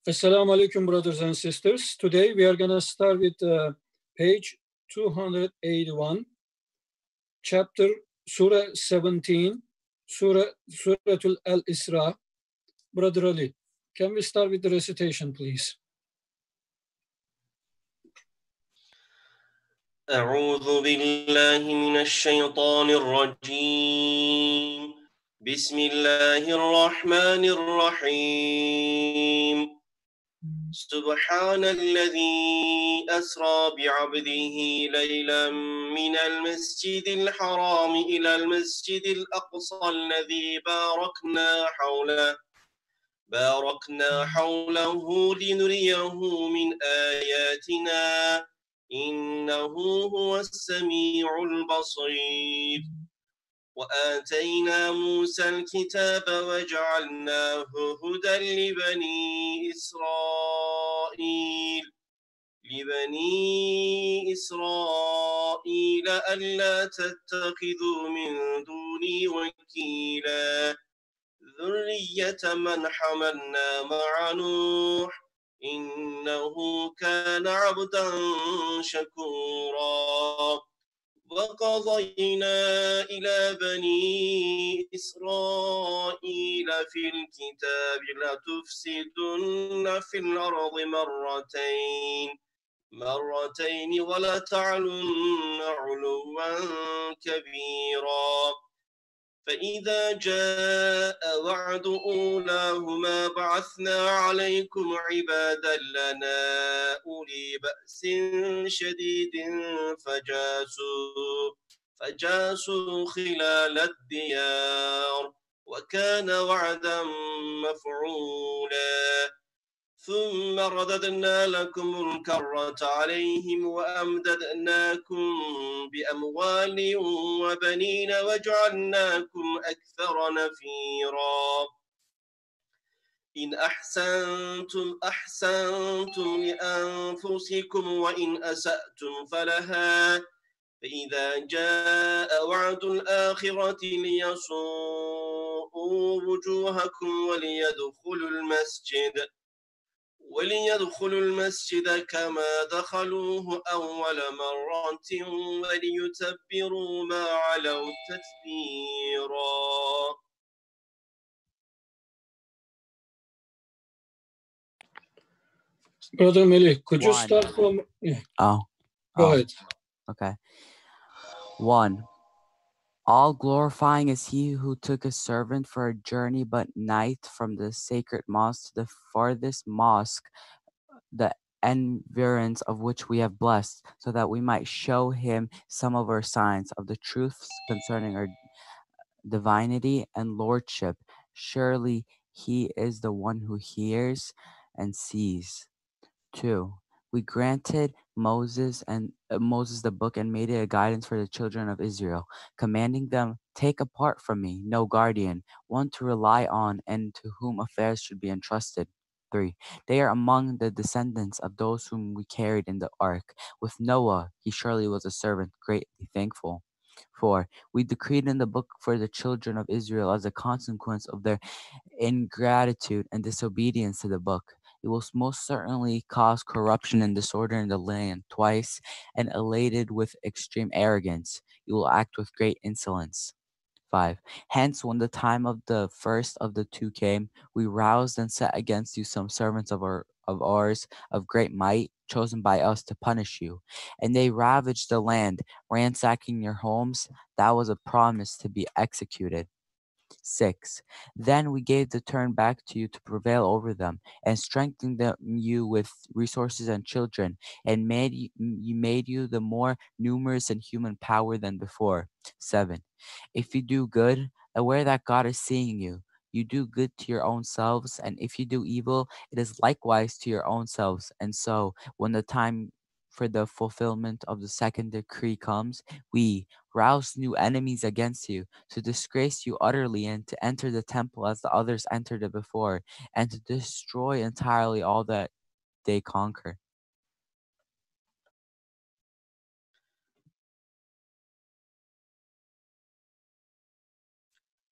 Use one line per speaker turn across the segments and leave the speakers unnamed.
Assalamu alaikum, brothers and sisters. Today we are going to start with page 281, chapter Surah 17, Suratul Al-Isra. Brother Ali, can we start with the recitation, please?
أعوذ بالله من الشيطان الرجيم بسم الله الرحمن الرحيم سبحان الذي أسرى بعبده ليلا من المسجد الحرام إلى المسجد الأقصى الذي باركنا حوله لنريه من آياتنا إنه هو السميع البصير وآتينا موسى الكتاب وجعلناه هدى لبني إسرائيل ألا تتخذوا من دوني وكيلا ذرية من حملنا مع نوح إنه كان عبدا شكورا وقضينا إلى بني إسرائيل في الكتاب لتفسدن في الأرض مرتين ولتعلن علوا كبيرا فإذا جاء وعد أولاهما بعثنا عليكم عبادا لنا أولي بأس شديد فجاسوا خلال الديار وكان وعدا مفعولا ثم رددنا لكم الكرة عليهم وأمددناكم بأموال وبنين وجعلناكم أكثر نفيرا إن أحسنتم لأنفسكم وإن أسأتم فلها فإذا جاء وعد الآخرة ليسوءوا وجوهكم وليدخلوا المسجد كما دخلوه أول مرة وليتبروا ما علوا تتبيرا.
Brother Malik, could you start from... Yeah. Go ahead.
Okay. 1. All glorifying is he who took a servant for a journey but night from the sacred mosque to the farthest mosque, the environs of which we have blessed, so that we might show him some of our signs of the truths concerning our divinity and lordship. Surely he is the one who hears and sees. 2. We granted Moses the book and made it a guidance for the children of Israel, commanding them, take apart from me no guardian, one to rely on and to whom affairs should be entrusted. 3. They are among the descendants of those whom we carried in the ark. With Noah, he surely was a servant greatly thankful. 4. We decreed in the book for the children of Israel as a consequence of their ingratitude and disobedience to the book. It will most certainly cause corruption and disorder in the land. Twice, and elated with extreme arrogance, you will act with great insolence. 5. Hence, when the time of the first of the two came, we roused and set against you some servants of ours of great might, chosen by us to punish you. And they ravaged the land, ransacking your homes. That was a promise to be executed. 6. Then we gave the turn back to you to prevail over them, and strengthened you with resources and children, and made you the more numerous in human power than before. 7. If you do good, aware that God is seeing you. You do good to your own selves, and if you do evil, it is likewise to your own selves. And so, when the time for the fulfillment of the second decree comes, we rouse new enemies against you, to disgrace you utterly, and to enter the temple as the others entered it before, and to destroy entirely all that they conquer.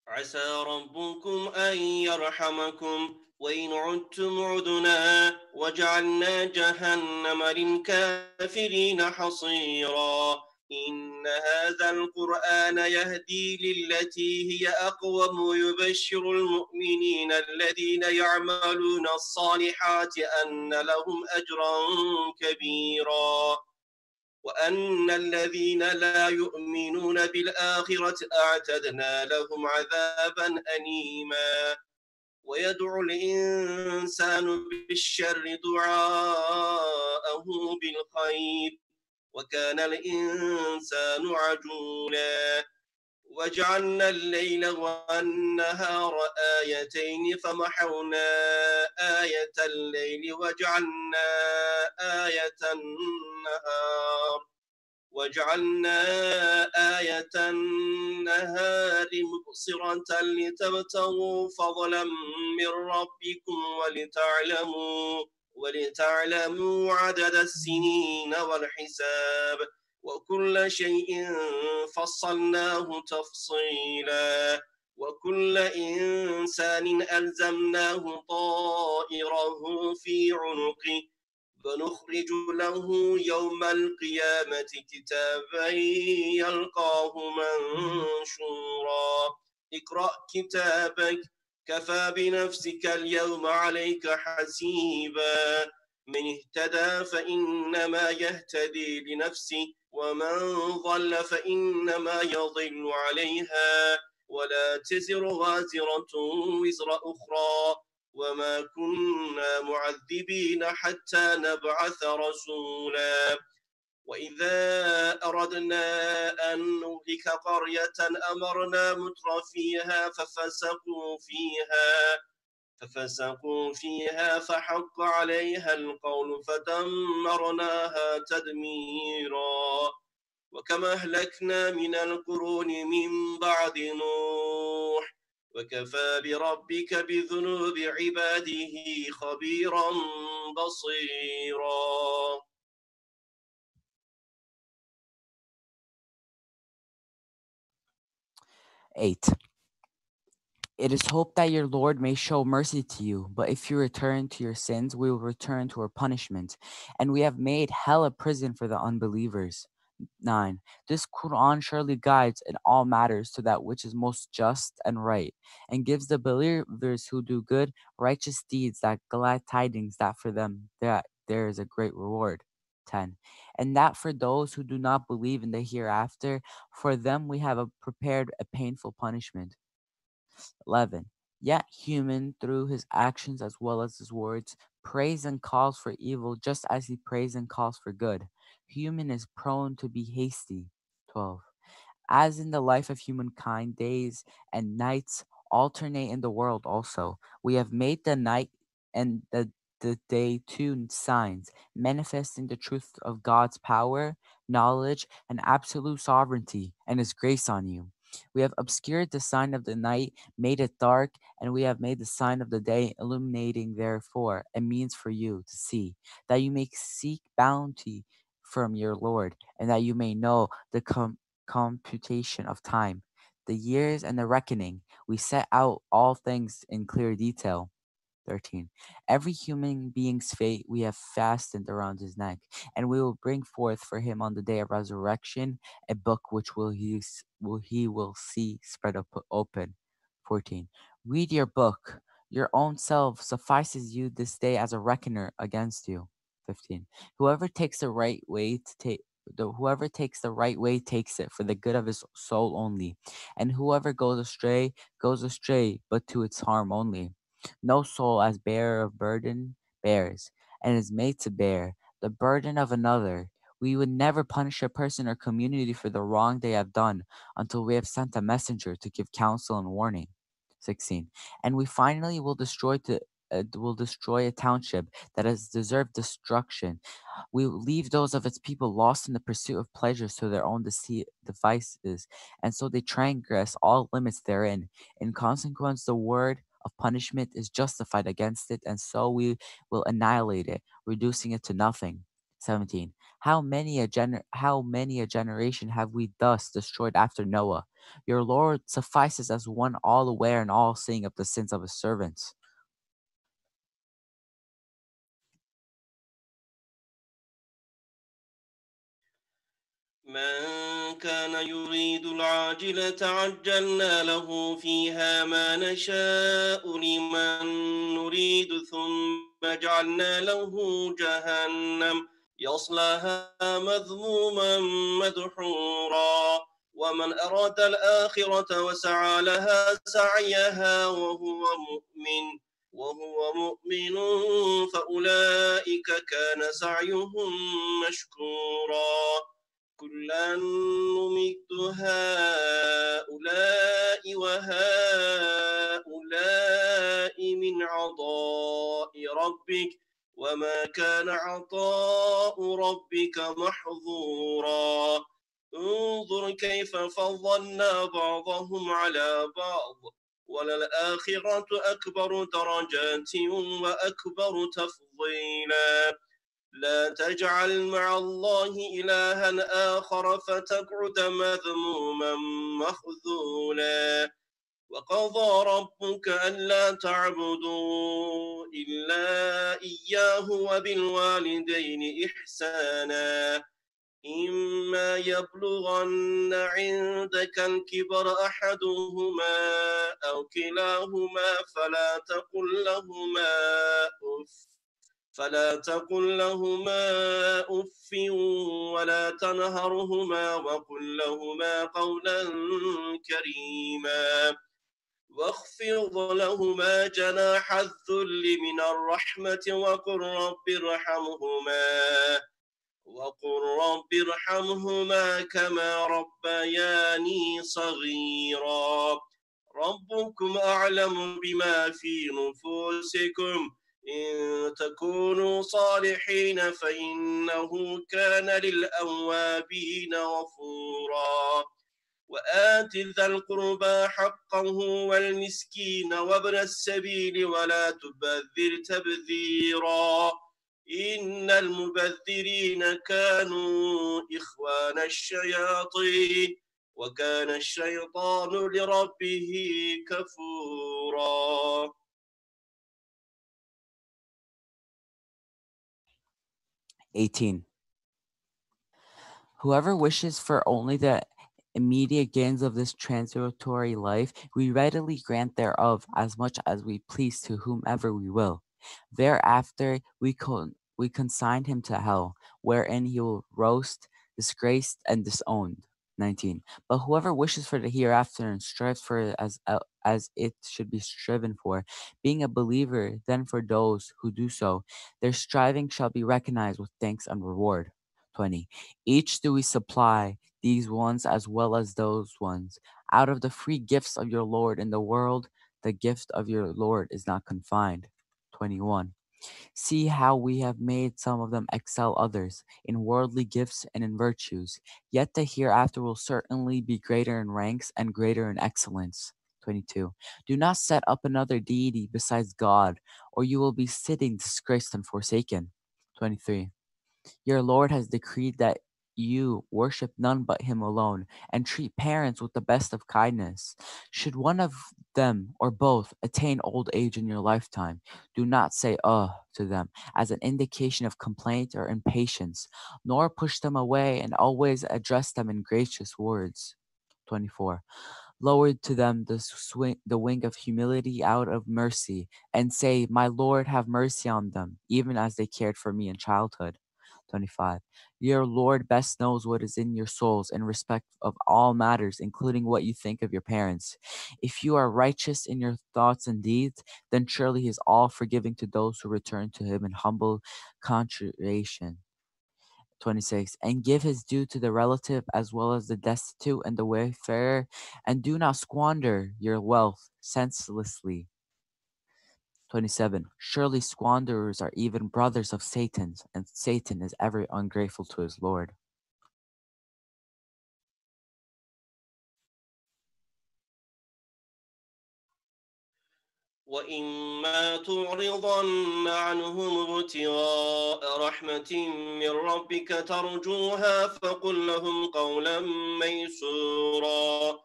عسى ربكم أن يرحمكم وإن عدتم عدنا وجعلنا جهنم للكافرين حصيرا إن هذا القرآن يهدي للتي هي أقوم ويبشر المؤمنين الذين يعملون الصالحات أن لهم أجرا كبيرا وأن الذين لا يؤمنون بالآخرة أعتدنا لهم عذابا أليما ويدعو الإنسان بالشر دعاءه بالخير وكان الإنسان عجولا وجعلنا الليل والنهار آيتين فمحونا آية الليل وجعلنا آية النهار آية النهار مبصرة لتبتغوا فضلا من ربكم ولتعلموا عدد السنين والحساب وكل شيء فصلناه تفصيلا وكل إنسان ألزمناه طائره في عنقه ونخرج له يوم القيامة كتابا يلقاه منشورا اقرأ كتابك كفى بنفسك اليوم عليك حسيبا من اهتدى فإنما يهتدي لنفسه ومن ضل فإنما يضل عليها ولا تزر وازرة وزر أخرى وما كنا معذبين حتى نبعث رسولا وإذا أردنا أن نهلك قرية أمرنا متر فيها ففسقوا فيها فحق عليها القول فدمرناها تدميرا وكما أهلكنا من القرون من بعد نوح وكفى بربك بذنوب عباده خبيرا بصيرا.
8. It is hoped that your Lord may show mercy to you, but if you return to your sins, we will return to our punishment, and we have made hell a prison for the unbelievers. 9. This Qur'an surely guides in all matters to that which is most just and right, and gives the believers who do good, righteous deeds, that glad tidings that for them that there is a great reward. 10. And that for those who do not believe in the hereafter, for them we have prepared a painful punishment. 11. Yet human, through his actions as well as his words, prays and calls for evil just as he prays and calls for good. Human is prone to be hasty. 12. As in the life of humankind, days and nights alternate in the world also. We have made the night and the day two signs, manifesting the truth of God's power, knowledge, and absolute sovereignty, and his grace on you. We have obscured the sign of the night, made it dark, and we have made the sign of the day, illuminating therefore a means for you to see, that you may seek bounty from your Lord, and that you may know the computation of time, the years and the reckoning. We set out all things in clear detail. 13. Every human being's fate we have fastened around his neck, and we will bring forth for him on the day of resurrection a book which he will see spread open. 14. Read your book. Your own self suffices you this day as a reckoner against you. 15. Whoever takes the right way whoever takes the right way takes it for the good of his soul only, and whoever goes astray, but to its harm only. No soul as bearer of burden bears, and is made to bear the burden of another. We would never punish a person or community for the wrong they have done until we have sent a messenger to give counsel and warning. 16. And we finally will destroy a township that has deserved destruction. We will leave those of its people lost in the pursuit of pleasures to their own devices, and so they transgress all limits therein. In consequence, the word of punishment is justified against it, and so we will annihilate it, reducing it to nothing. 17. How many a generation have we thus destroyed after Noah? Your Lord suffices as one all aware and all seeing of the sins of his servants.
من كان يريد العاجلة عجلنا له فيها ما نشاء لمن نريد ثم جعلنا له جهنم يصلاها مذموما مدحورا ومن أراد الآخرة وسعى لها سعيها وهو مؤمن فأولئك كان سعيهم مشكورا كلا نمد هؤلاء وهؤلاء من عطاء ربك وما كان عطاء ربك محظورا انظر كيف فضلنا بعضهم على بعض وللآخرة أكبر درجات وأكبر تفضيلا لا تجعل مع الله إلها آخر فتقعد مذموما مخذولا وقضى ربك ألا تعبدوا إلا إياه وبالوالدين إحسانا إما يبلغن عندك الكبر أحدهما أو كلاهما فلا تقل لهما أف ولا تنهرهما وقل لهما قولا كريما واخفض لهما جناح الذل من الرحمة وقل رب ارحمهما كما ربياني صغيرا ربكم أعلم بما في نفوسكم إن تكونوا صالحين فإنه كان للأوابين غفورا وآت ذا القربى حقه والمسكين وابن السبيل ولا تبذر تبذيرا إن المبذرين كانوا إخوان الشياطين وكان الشيطان لربه كفورا
18. Whoever wishes for only the immediate gains of this transitory life, we readily grant thereof as much as we please to whomever we will. Thereafter we consign him to hell, wherein he will roast, disgraced, and disowned. 19. But whoever wishes for the hereafter and strives for it as it should be striven for, being a believer, then for those who do so, their striving shall be recognized with thanks and reward. 20. Each do we supply these ones as well as those ones. Out of the free gifts of your Lord in the world, the gift of your Lord is not confined. 21. See how we have made some of them excel others in worldly gifts and in virtues. Yet the hereafter will certainly be greater in ranks and greater in excellence. 22. Do not set up another deity besides God, or you will be sitting disgraced and forsaken. 23. Your Lord has decreed that you worship none but him alone, and treat parents with the best of kindness. Should one of them or both attain old age in your lifetime, do not say to them as an indication of complaint or impatience, nor push them away, and always address them in gracious words. 24. Lower to them the wing of humility out of mercy, and say, My Lord, have mercy on them, even as they cared for me in childhood. 25. Your Lord best knows what is in your souls in respect of all matters, including what you think of your parents. If you are righteous in your thoughts and deeds, then surely he is all forgiving to those who return to him in humble contrition. 26. And give his due to the relative as well as the destitute and the wayfarer, and do not squander your wealth senselessly. 27. Surely squanderers are even brothers of Satan's, and Satan is ever ungrateful to his Lord.
وإما تعرضن عنهم ابتغاء رحمة من ربك ترجوها فقل لهم قولا ميسورا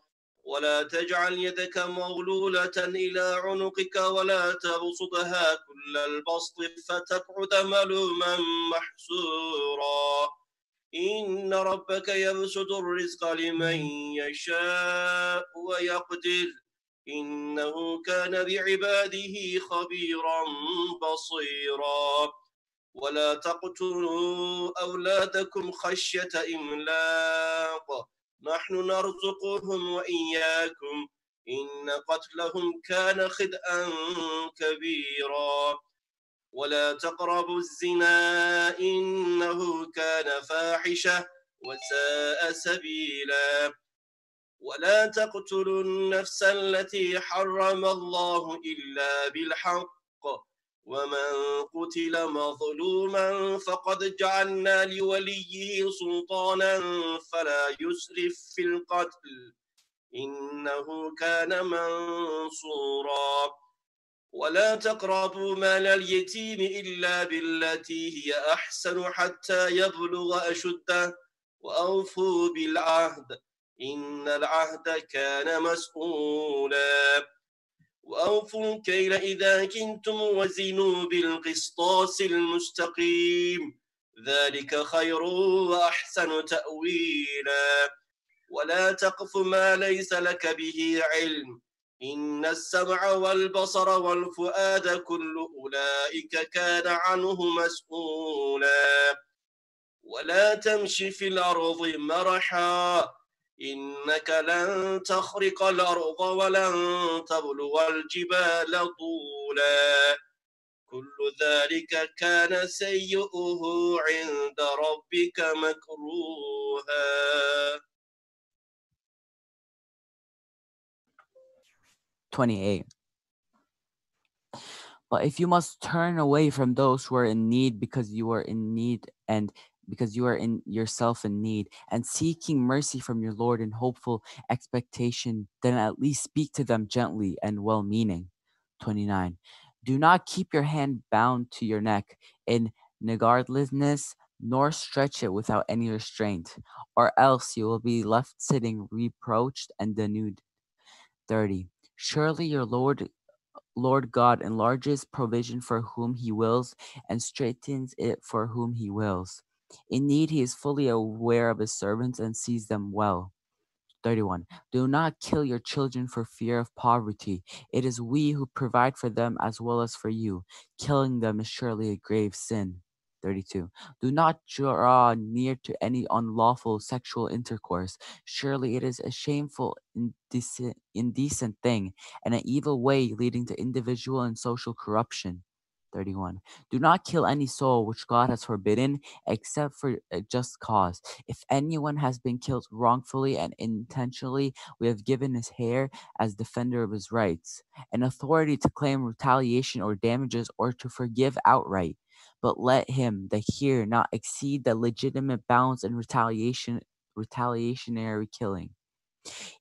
ولا تجعل يدك مغلولة إلى عنقك ولا تبسطها كل البسط فتقعد ملوما محسورا إن ربك يبسط الرزق لمن يشاء ويقدر إنه كان بعباده خبيرا بصيرا ولا تقتلوا أولادكم خشية إملاق نحن نرزقهم وإياكم إن قتلهم كان خطأ كبيرا ولا تقربوا الزنا إنه كان فاحشة وساء سبيلا ولا تقتلوا النفس التي حرم الله إلا بالحق ومن قتل مظلوما فقد جعلنا لوليه سلطانا فلا يسرف في القتل إنه كان منصورا ولا تقربوا مال اليتيم إلا بالتي هي أحسن حتى يبلغ أشده وأوفوا بالعهد إن العهد كان مسؤولا وأوفوا الكيل إذا كنتم وزنوا بالقسطاس المستقيم ذلك خير وأحسن تأويلا ولا تقف ما ليس لك به علم إن السمع والبصر والفؤاد كل أولئك كان عنه مسؤولا ولا تمش في الأرض مرحا إنك لن تخرق الأرض ولن تبلغ الجبال طولا كل ذلك كان سيئه عند ربك مكروها
28. But if you must turn away from those who are in need because you are in need and because you are in yourself in need and seeking mercy from your Lord in hopeful expectation, then at least speak to them gently and well meaning. 29. Do not keep your hand bound to your neck in negardlessness, nor stretch it without any restraint, or else you will be left sitting reproached and denuded. 30. Surely your Lord God enlarges provision for whom he wills and straightens it for whom he wills. Indeed, he is fully aware of his servants and sees them well. 31. Do not kill your children for fear of poverty. It is we who provide for them as well as for you. Killing them is surely a grave sin. 32. Do not draw near to any unlawful sexual intercourse. Surely it is a shameful, indecent thing and an evil way leading to individual and social corruption. 31. Do not kill any soul which God has forbidden except for a just cause. If anyone has been killed wrongfully and intentionally, we have given his hair as defender of his rights, an authority to claim retaliation or damages or to forgive outright. But let him that hear not exceed the legitimate bounds in retaliationary killing.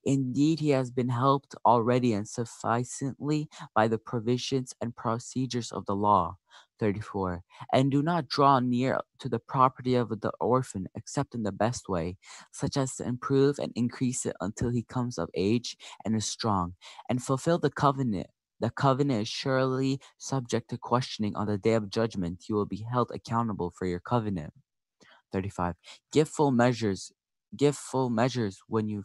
Indeed, he has been helped already and sufficiently by the provisions and procedures of the law. 34. And do not draw near to the property of the orphan except in the best way, such as to improve and increase it until he comes of age and is strong, and fulfill the covenant. The covenant is surely subject to questioning on the day of judgment. You will be held accountable for your covenant. 35. Give full measures when you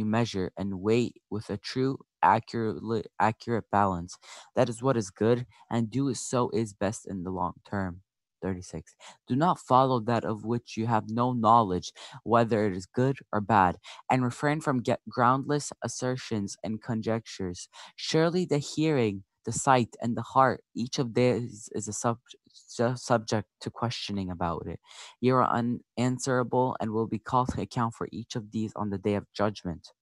measure and weigh with a true accurate balance. That is what is good, and do so is best in the long term. 36. Do not follow that of which you have no knowledge, whether it is good or bad, and refrain from groundless assertions and conjectures. Surely the hearing, the sight, and the heart, each of these is a subject to questioning about it. You are unanswerable and will be called to account for each of these on the day of judgment.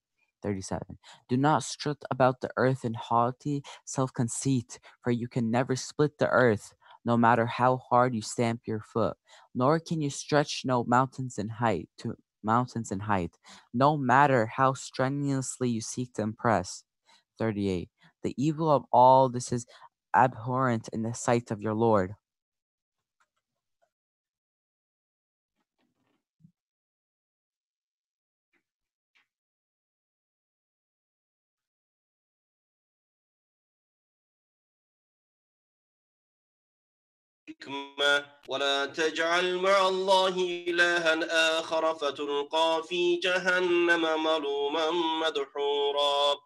37. Do not strut about the earth in haughty self-conceit, for you can never split the earth, no matter how hard you stamp your foot, nor can you stretch mountains in height, no matter how strenuously you seek to impress. 38. The evil of all this is abhorrent in the sight of your Lord.
الحكمة ولا تجعل مع الله إلها آخر فتلقى في جهنم ملوما مدحورا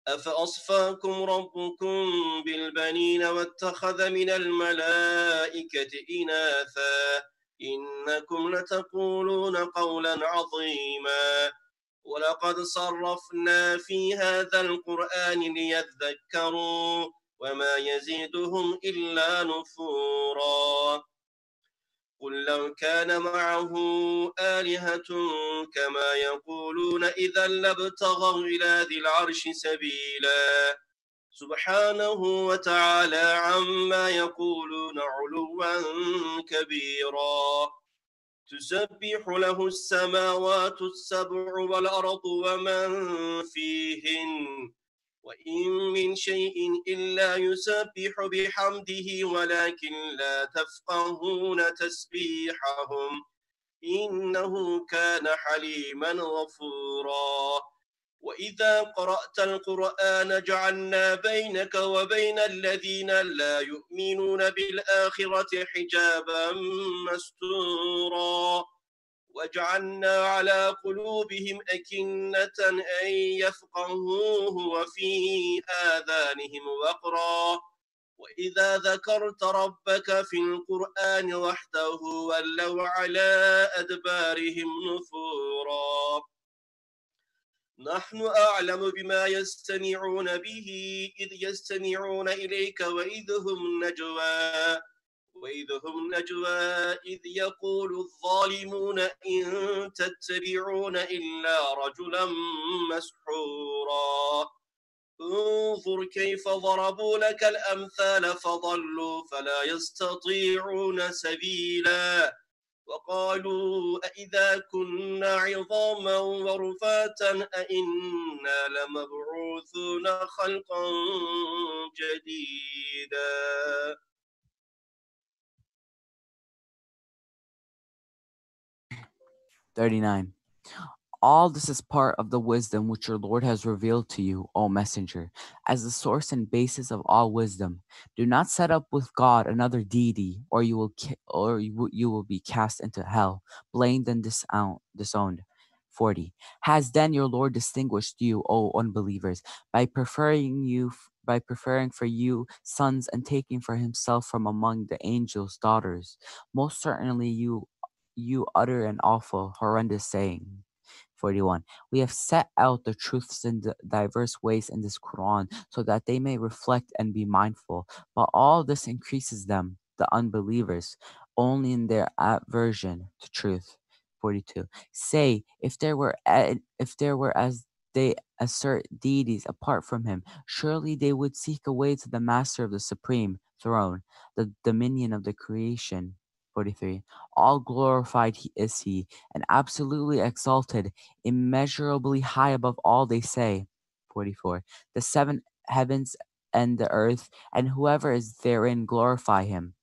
أفأصفاكم ربكم بالبنين واتخذ من الملائكة إناثا إنكم لتقولون قولا عظيما ولقد صرفنا في هذا القرآن ليذكروا وما يزيدهم إلا نفورا قل لو كان معه آلهة كما يقولون إذا لابتغوا إلى ذي العرش سبيلا سبحانه وتعالى عما يقولون علوا كبيرا تسبح له السماوات السبع والأرض ومن فيهن وإن من شيء إلا يسبح بحمده ولكن لا تفقهون تسبيحهم إنه كان حليما غفورا وإذا قرأت القرآن جعلنا بينك وبين الذين لا يؤمنون بالآخرة حجابا مستورا وجعلنا على قلوبهم أكنة أن يفقهوه وفي آذانهم وقرا وإذا ذكرت ربك في القرآن وحده ولوا على أدبارهم نفورا نحن أعلم بما يستمعون به إذ يستمعون إليك وإذ هم نجوى إذ يقول الظالمون إن تتبعون إلا رجلا مسحورا انظر كيف ضربوا لك الأمثال فضلوا فلا يستطيعون سبيلا وقالوا أئذا كنا عظاما ورفاتا أئنا لمبعوثون خلقا جديدا
39. All this is part of the wisdom which your Lord has revealed to you, O Messenger, as the source and basis of all wisdom. Do not set up with God another deity, or you will be cast into hell, blamed and disowned. 40. Has then your Lord distinguished you, O unbelievers, by preferring for you sons and taking for himself from among the angels daughters? Most certainly you utter an awful, horrendous saying. 41. We have set out the truths in diverse ways in this Quran so that they may reflect and be mindful. But all this increases them, the unbelievers, only in their aversion to truth. 42. Say, if there were as they assert deities apart from him, surely they would seek a way to the master of the supreme throne, the dominion of the creation. 43. All glorified is he, and absolutely exalted, immeasurably high above all they say. 44. The seven heavens and the earth, and whoever is therein glorify him.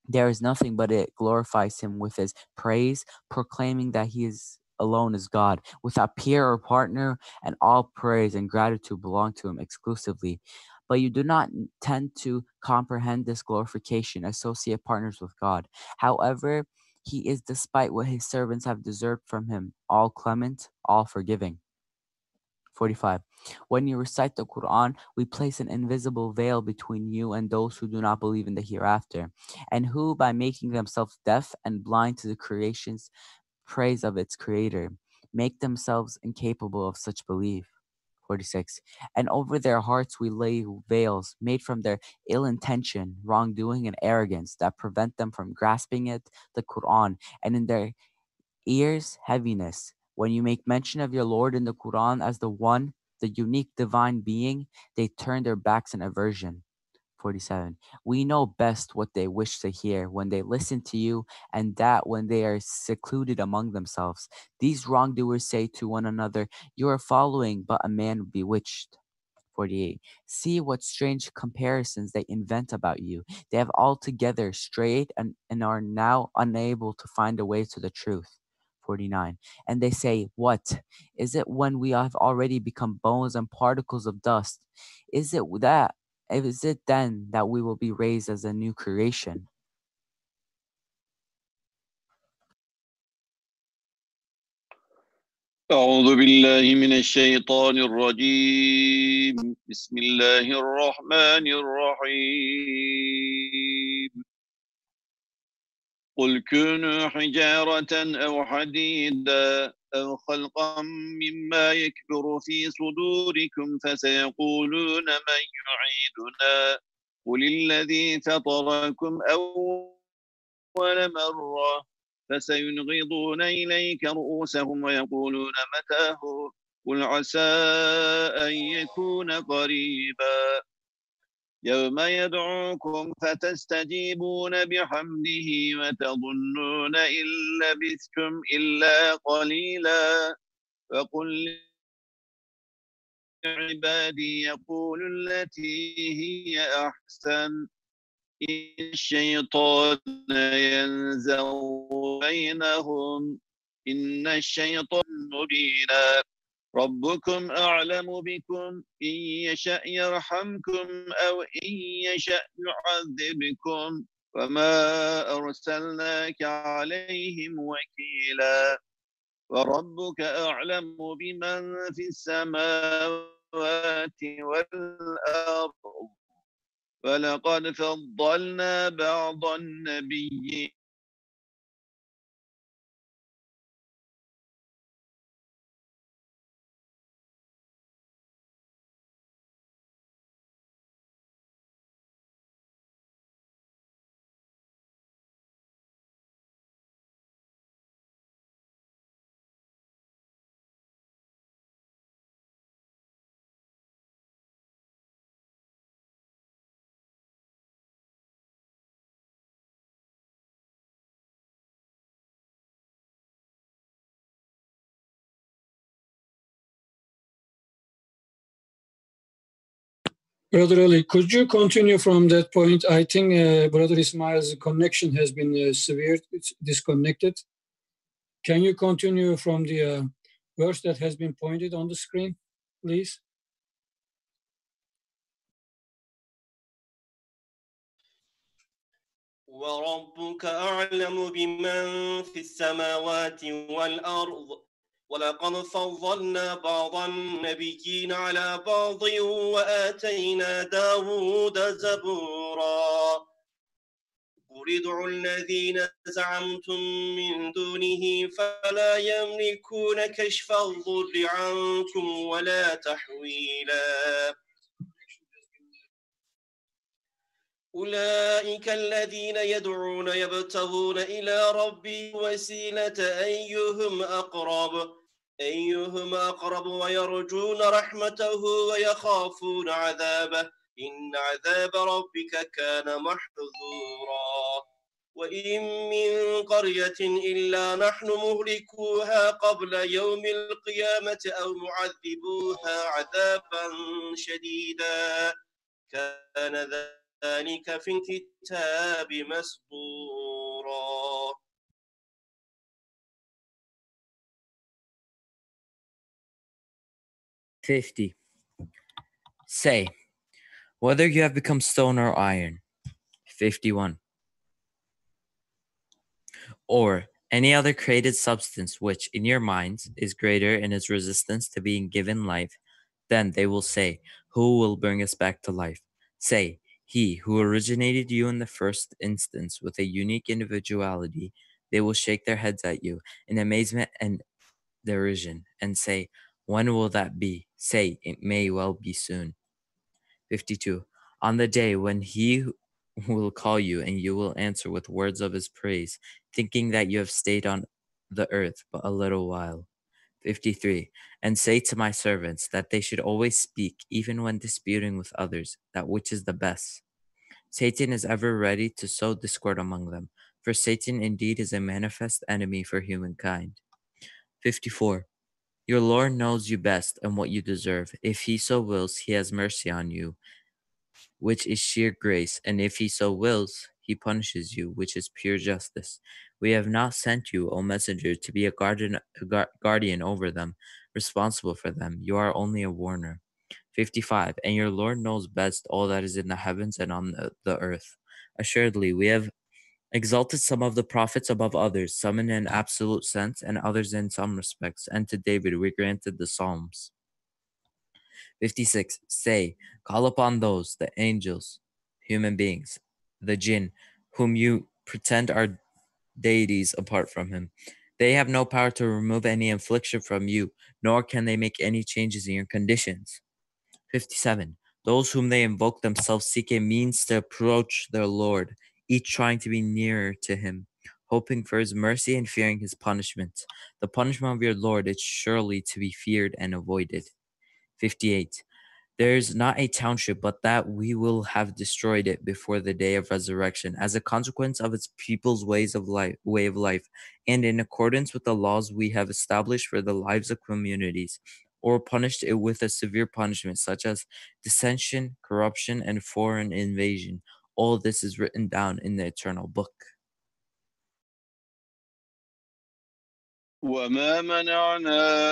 There is nothing but it glorifies him with his praise, proclaiming that he is alone is God, without peer or partner, and all praise and gratitude belong to him exclusively. But you do not tend to comprehend this glorification, associate partners with God. However, he is, despite what his servants have deserved from him, all clement, all forgiving. 45. When you recite the Quran, we place an invisible veil between you and those who do not believe in the hereafter, and who, by making themselves deaf and blind to the creation's praise of its creator, make themselves incapable of such belief. 46. And over their hearts we lay veils made from their ill intention, wrongdoing, and arrogance that prevent them from grasping it, the Quran, and in their ears heaviness. When you make mention of your Lord in the Quran as the one, the unique divine being, they turn their backs in aversion. 47. We know best what they wish to hear when they listen to you, and that when they are secluded among themselves. These wrongdoers say to one another, you are following but a man bewitched. 48. See what strange comparisons they invent about you. They have altogether strayed and are now unable to find a way to the truth. 49. And they say, what? Is it when we have already become bones and particles of dust? Is it that Is it then that we will be raised as a new creation?
أعوذ بالله من الشيطان الرجيم بسم الله الرحمن الرحيم قل كونوا حجارة أو حديدا أو خلقا مما يكبر في صدوركم فسيقولون من يعيدنا قل الذي فطركم أول مرة فسينغضون إليك رؤوسهم ويقولون متى هو قل عسى أن يكون قريبا يوم يدعوكم فتستجيبون بحمده وتظنون إن لبثتم إلا قليلا وقل لعبادي يقولوا التي هي أحسن إن الشيطان ينزغ بينهم إن الشيطان مبينا ربكم أعلم بكم إن يشأ يرحمكم أو إن يشأ يعذبكم وما أرسلناك عليهم وكيلا وربك أعلم بمن في السماوات والأرض ولقد فضلنا بعض النبيين
Brother Ali, could you continue from that point? I think Brother Ismail's connection has been severe, it's disconnected. Can you continue from the verse that has been pointed on the screen, please?
وربك أعلم بمن في السماوات والأرض ولقد فضلنا بعض النبيين على بعض وآتينا داود زبورا قل ادعوا الذين زعمتم من دونه فلا يملكون كشف الضر عنكم ولا تحويلا أولئك الذين يدعون يبتغون إلى ربي وسيلة أيهم أقرب ويرجون رحمته ويخافون عذابه إن عذاب ربك كان محذورا وإن من قرية إلا نحن مهلكوها قبل يوم القيامة أو معذبوها عذابا شديدا كان ذلك في الكتاب مسطورا.
"50. Say, whether you have become stone or iron. 51. Or any other created substance which, in your minds, is greater in its resistance to being given life, then they will say, who will bring us back to life? Say, he who originated you in the first instance with a unique individuality. They will shake their heads at you in amazement and derision and say, when will that be? Say, it may well be soon. 52. On the day when he will call you and you will answer with words of his praise, thinking that you have stayed on the earth but a little while. 53. And say to my servants that they should always speak, even when disputing with others, that which is the best. Satan is ever ready to sow discord among them, for Satan indeed is a manifest enemy for humankind. 54. Your Lord knows you best and what you deserve. If he so wills, he has mercy on you, which is sheer grace, and if he so wills, he punishes you, which is pure justice. We have not sent you, O messenger, to be a guardian over them, responsible for them. You are only a warner. 55. And your Lord knows best all that is in the heavens and on the earth. Assuredly, we have exalted some of the prophets above others, some in an absolute sense and others in some respects, and to David we granted the Psalms. 56. Say, call upon those, the angels, human beings, the jinn, whom you pretend are deities apart from him. They have no power to remove any affliction from you, nor can they make any changes in your conditions. 57. Those whom they invoke themselves seek a means to approach their Lord, each trying to be nearer to him, hoping for his mercy and fearing his punishment. The punishment of your Lord is surely to be feared and avoided. 58. There is not a township but that we will have destroyed it before the day of resurrection, as a consequence of its people's way of life, and in accordance with the laws we have established for the lives of communities, or punished it with a severe punishment, such as dissension, corruption, and foreign invasion. All this is written down in the eternal book.
وما منعنا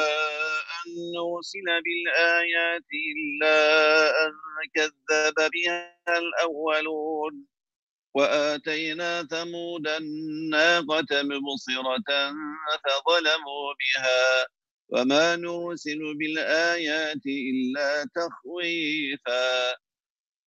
أن نرسل بالآيات إلا أن كذب بها الأولون وآتينا ثمود الناقة مبصرة فظلموا بها وما نرسل بالآيات إلا تخويفا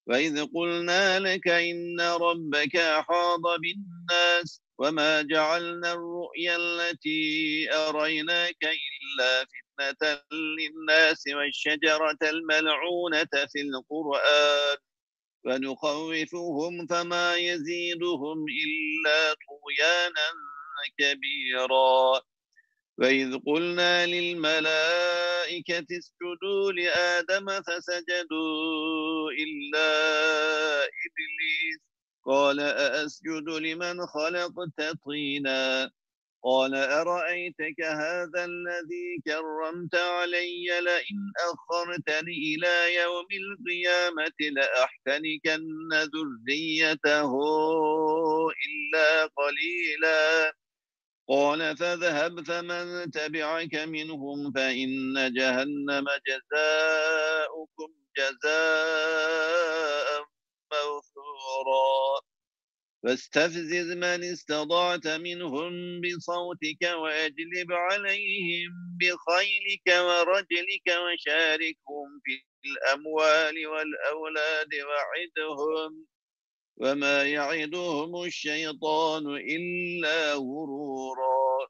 وإذ قلنا لك إن ربك أحاط بالناس وما جعلنا الرؤيا التي أريناك إلا فتنة للناس والشجرة الملعونة في القرآن ونخوفهم فما يزيدهم إلا طغيانا كبيرا وإذ قلنا للملائكة اسجدوا لآدم فسجدوا إلا إبليس قال أأسجد لمن خلقت طينا قال أرأيتك هذا الذي كرمت علي لئن أخرتني إلى يوم القيامة لأحتنكن ذريته إلا قليلا قال فاذهب فمن تبعك منهم فإن جهنم جزاؤكم جزاء موفورا فاستفزز من استطعت منهم بصوتك وأجلب عليهم بخيلك ورجلك وشاركهم في الأموال والأولاد وعدهم وما يعدهم الشيطان إلا غرورا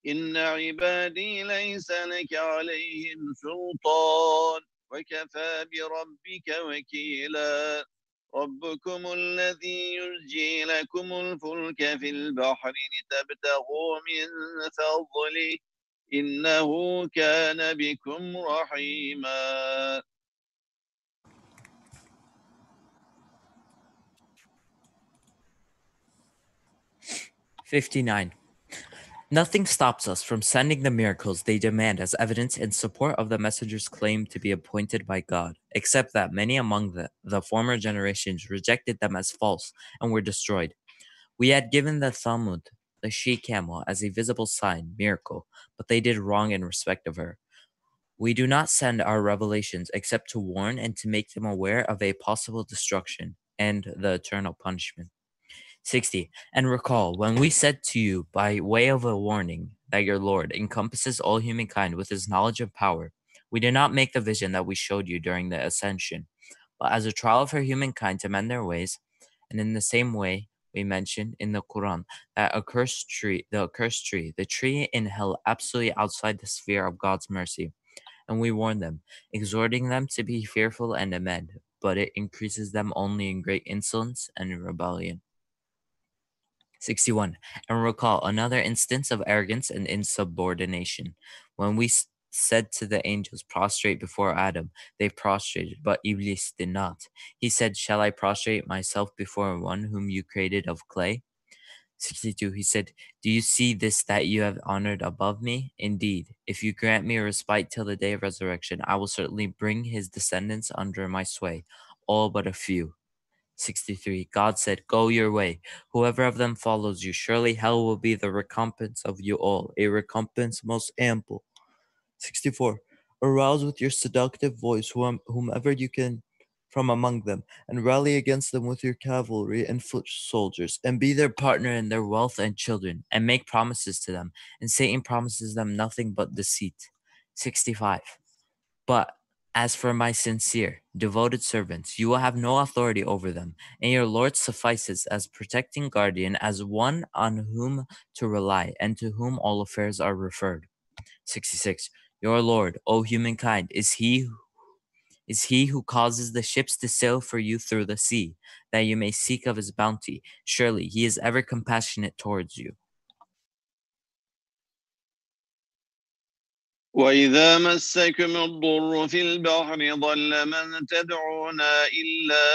إن عبادي ليس لك عليهم سلطان وكفى بربك وكيلا ربكم الذي يزجي لكم الفلك في البحر لتبتغوا من فضله إنه كان بكم رحيما
59. Nothing stops us from sending the miracles they demand as evidence in support of the messenger's claim to be appointed by God, except that many among the former generations rejected them as false and were destroyed. We had given the Thamud, the she-camel, as a visible sign, miracle, but they did wrong in respect of her. We do not send our revelations except to warn and to make them aware of a possible destruction and the eternal punishment. 60. And recall, when we said to you by way of a warning that your Lord encompasses all humankind with his knowledge and power, we did not make the vision that we showed you during the ascension, but as a trial for humankind to mend their ways, and in the same way we mentioned in the Qur'an that the accursed tree, the tree in hell absolutely outside the sphere of God's mercy, and we warn them, exhorting them to be fearful and amend, but it increases them only in great insolence and rebellion. 61. And recall another instance of arrogance and insubordination. When we said to the angels, prostrate before Adam, they prostrated, but Iblis did not. He said, shall I prostrate myself before one whom you created of clay? 62. He said, do you see this that you have honored above me? Indeed, if you grant me a respite till the day of resurrection, I will certainly bring his descendants under my sway, all but a few. 63. God said, go your way. Whoever of them follows you, surely hell will be the recompense of you all, a recompense most ample. 64.
Arouse with your seductive voice whomever you can from among them, and rally against them with your cavalry and foot soldiers, and be their partner in their wealth and children, and make promises to them, and Satan promises them nothing but deceit. 65. But as for my sincere, devoted servants, you will have no authority over them, and your Lord suffices as protecting guardian, as one on whom to rely, and to whom all affairs are referred. 66. Your Lord, O humankind, is he who causes the ships to sail for you through the sea, that you may seek of his bounty. Surely he is ever compassionate towards you.
وإذا مسكم الضر في البحر ضل من تدعون إلا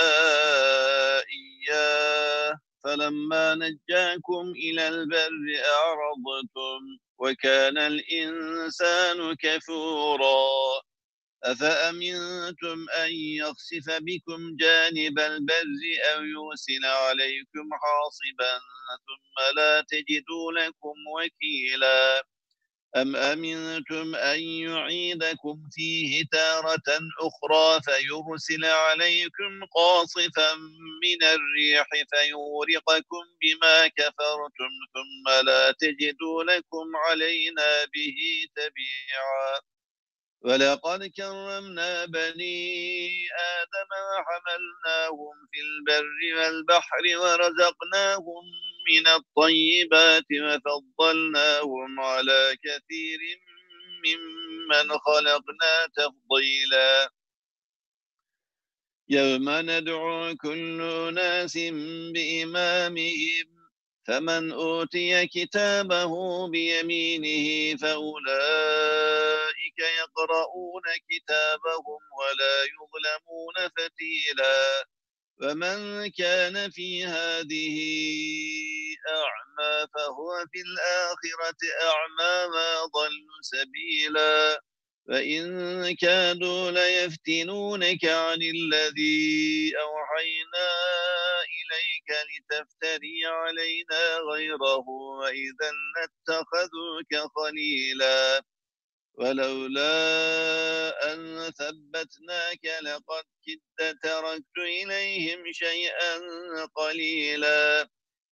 إياه فلما نجاكم إلى البر أعرضتم وكان الإنسان كفورا أفأمنتم أن يخسف بكم جانب البر أو يرسل عليكم حاصبا ثم لا تجدوا لكم وكيلا أم أمنتم أن يعيدكم فيه تارة أخرى فيرسل عليكم قاصفا من الريح فيغرقكم بما كفرتم ثم لا تجدوا لكم علينا به تبيعا ولقد كرمنا بني آدم وحملناهم في البر والبحر ورزقناهم من الطيبات وفضلناهم على كثير ممن خلقنا تفضيلا يوم ندعو كل أناس بإمامهم فمن أوتي كتابه بيمينه فأولئك يقرؤون كتابهم ولا يظلمون فتيلا ومن كان في هذه أعمى فهو في الآخرة أعمى وأضل سبيلا وإن كادوا ليفتنونك عن الذي أوحينا إليك لتفتري علينا غيره وإذا لاتخذوك خليلا ولولا أن ثبتناك لقد كدت تركت إليهم شيئا قليلا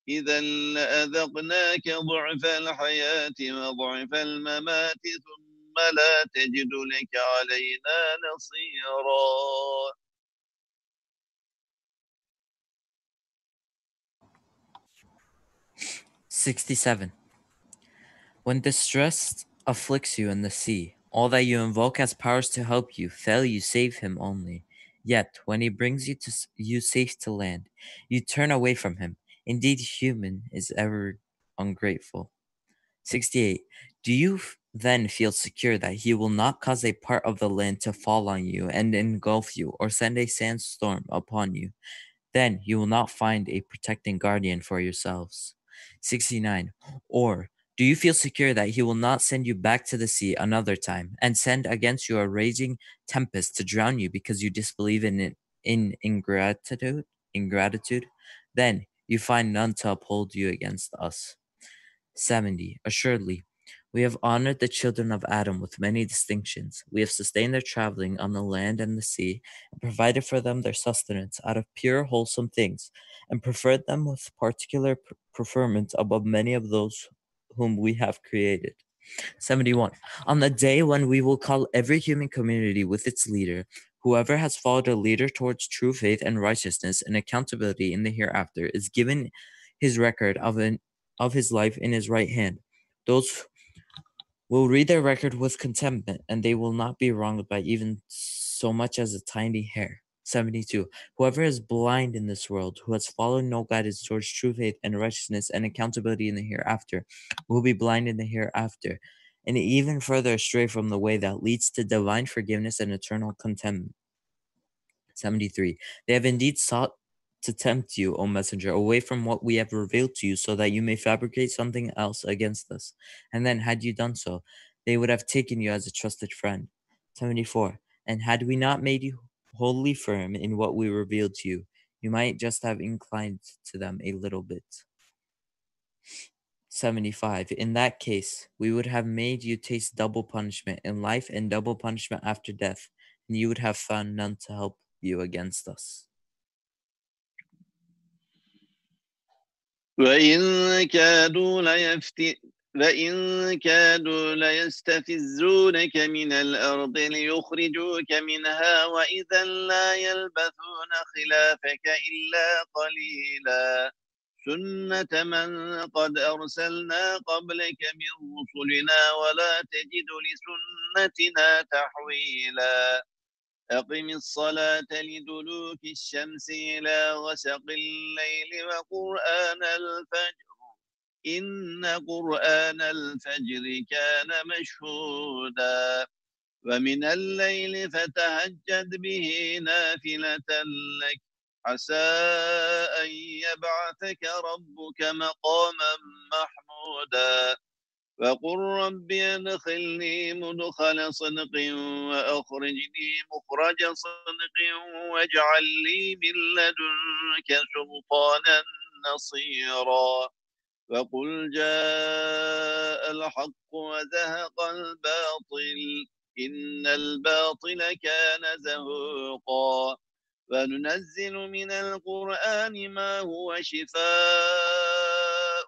إذا لأذقناك ضعف الحياة وضعف الممات ثم لا تجد لك علينا نصيرا
67. When distress afflicts you in the sea, all that you invoke as powers to help you fail you save him only. Yet, when he brings you safe to land, you turn away from him. Indeed, human is ever ungrateful. 68. Do you then feel secure that he will not cause a part of the land to fall on you and engulf you, or send a sandstorm upon you? Then you will not find a protecting guardian for yourselves. 69. Or do you feel secure that he will not send you back to the sea another time, and send against you a raging tempest to drown you because you disbelieve in it in ingratitude? Then you find none to uphold you against us. 70. Assuredly, we have honored the children of Adam with many distinctions. We have sustained their traveling on the land and the sea, and provided for them their sustenance out of pure, wholesome things, and preferred them with particular preferment above many of those whom we have created. 71. On the day when we will call every human community with its leader, whoever has followed a leader towards true faith and righteousness and accountability in the hereafter is given his record of his life in his right hand. Those will read their record with contentment, and they will not be wronged by even so much as a tiny hair. 72. Whoever is blind in this world, who has followed no guidance towards true faith and righteousness and accountability in the hereafter, will be blind in the hereafter, and even further astray from the way that leads to divine forgiveness and eternal contentment. 73. They have indeed sought to tempt you, O messenger, away from what we have revealed to you, so that you may fabricate something else against us. And then, had you done so, they would have taken you as a trusted friend. 74. And had we not made you wholly firm in what we revealed to you, you might just have inclined to them a little bit. 75. In that case, we would have made you taste double punishment in life and double punishment after death, and you would have found none to help you against us.
وإن كادوا ليستفزونك من الأرض ليخرجوك منها وإذا لا يلبثون خلافك إلا قليلا سنة من قد أرسلنا قبلك من رسلنا ولا تجد لسنتنا تحويلا أقم الصلاة لدلوك الشمس إلى غسق الليل وقرآن الفجر إن قرآن الفجر كان مشهودا ومن الليل فتهجد به نافلة لك عسى أن يبعثك ربك مقاما محمودا وقل رب ادخلني مدخل صدق وأخرجني مخرج صدق واجعل لي من لدنك سلطانا نصيرا وقل جاء الحق وزهق الباطل إن الباطل كان زهوقا وننزل من القرآن ما هو شفاء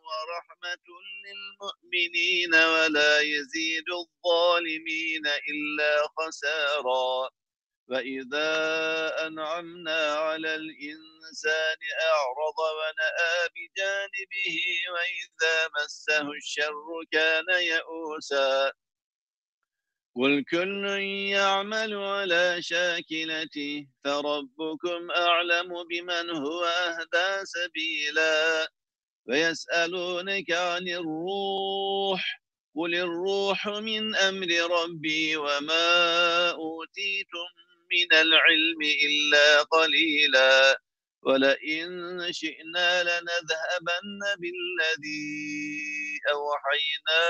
ورحمة للمؤمنين ولا يزيد الظالمين إلا خسارا وإذا أنعمنا على الإنسان أعرض ونأى بجانبه وإذا مسه الشر كان يئوسا قل كل يعمل على شاكلته فربكم أعلم بمن هو أهدى سبيلا ويسألونك عن الروح قل الروح من أمر ربي وما أوتيتم من العلم إلا قليلا ولئن شئنا لنذهبن بالذي أوحينا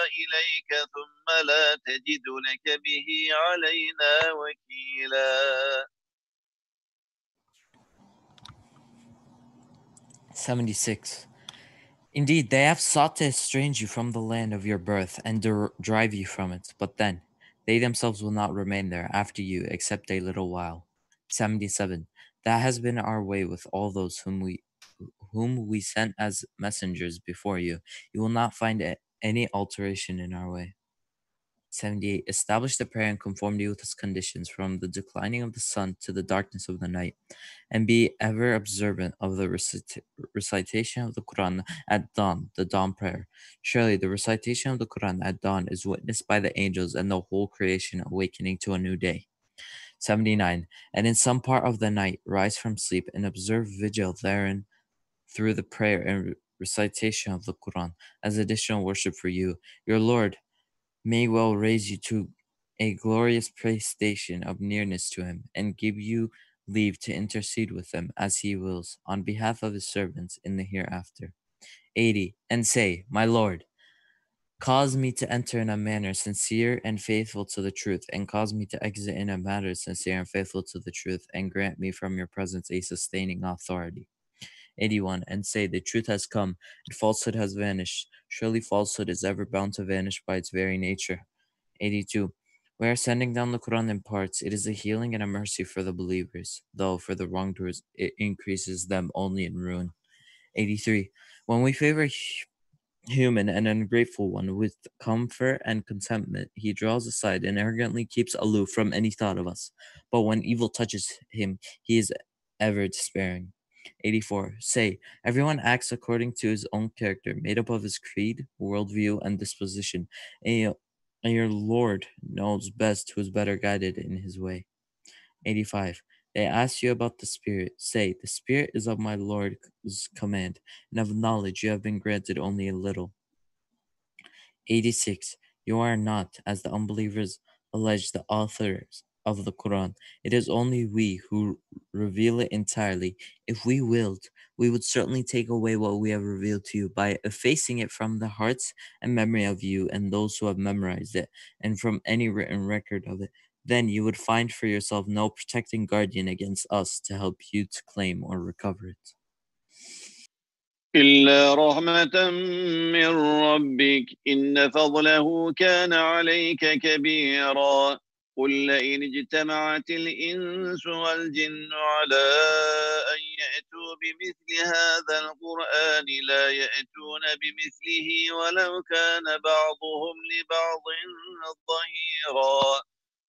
إليك ثم لا تجد لك به علينا وكيلا
76. Indeed, they have sought to estrange you from the land of your birth and drive you from it, but then they themselves will not remain there after you except a little while. 77. That has been our way with all those whom we sent as messengers before you. You will not find any alteration in our way. 78. Establish the prayer in conformity with its conditions from the declining of the sun to the darkness of the night, and be ever observant of the recitation of the Qur'an at dawn, the dawn prayer. Surely the recitation of the Qur'an at dawn is witnessed by the angels and the whole creation awakening to a new day. 79. And in some part of the night rise from sleep and observe vigil therein through the prayer and recitation of the Qur'an as additional worship for you. Your Lord may well raise you to a glorious station of nearness to him, and give you leave to intercede with them as he wills, on behalf of his servants in the hereafter. 80. And say, My Lord, cause me to enter in a manner sincere and faithful to the truth, and cause me to exit in a manner sincere and faithful to the truth, and grant me from your presence a sustaining authority. 81. And say, the truth has come, and falsehood has vanished. Surely falsehood is ever bound to vanish by its very nature. 82. We are sending down the Quran in parts. It is a healing and a mercy for the believers, though for the wrongdoers it increases them only in ruin. 83. When we favor human and ungrateful one with comfort and contentment, he draws aside and arrogantly keeps aloof from any thought of us. But when evil touches him, he is ever despairing. 84. Say, everyone acts according to his own character, made up of his creed, worldview, and disposition, and your Lord knows best who is better guided in his way. 85. They ask you about the Spirit. Say, the Spirit is of my Lord's command, and of knowledge you have been granted only a little. 86. You are not, as the unbelievers allege, the authors of the Quran. It is only we who reveal it entirely. If we willed, we would certainly take away what we have revealed to you by effacing it from the hearts and memory of you and those who have memorized it, and from any written record of it. Then you would find for yourself no protecting guardian against us to help you to claim or recover it.
إلا رحمة من ربك إن فضله كان عليك كبيرا قل لئن اجتمعت الإنس والجن على أن يأتوا بمثل هذا القرآن لا يأتون بمثله ولو كان بعضهم لبعض ظهيرا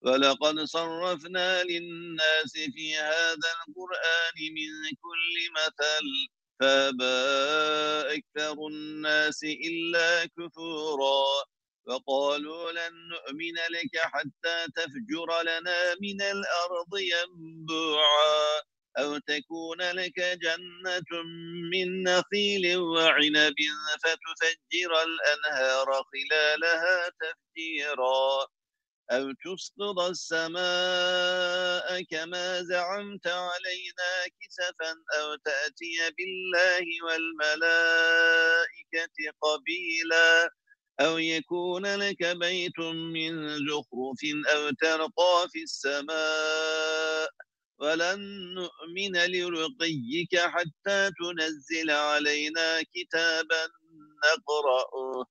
ولقد صرفنا للناس في هذا القرآن من كل مثل فأبى أكثر الناس إلا كفورا وقالوا لن نؤمن لك حتى تفجر لنا من الأرض ينبوعا أو تكون لك جنة من نخيل وعنب فتفجر الأنهار خلالها تفجيرا أو تسقط السماء كما زعمت علينا كسفا أو تأتي بالله والملائكة قبيلا أو يكون لك بيت من زخرف أو ترقى في السماء ولن نؤمن لرقيك حتى تنزل علينا كتابا نقرأه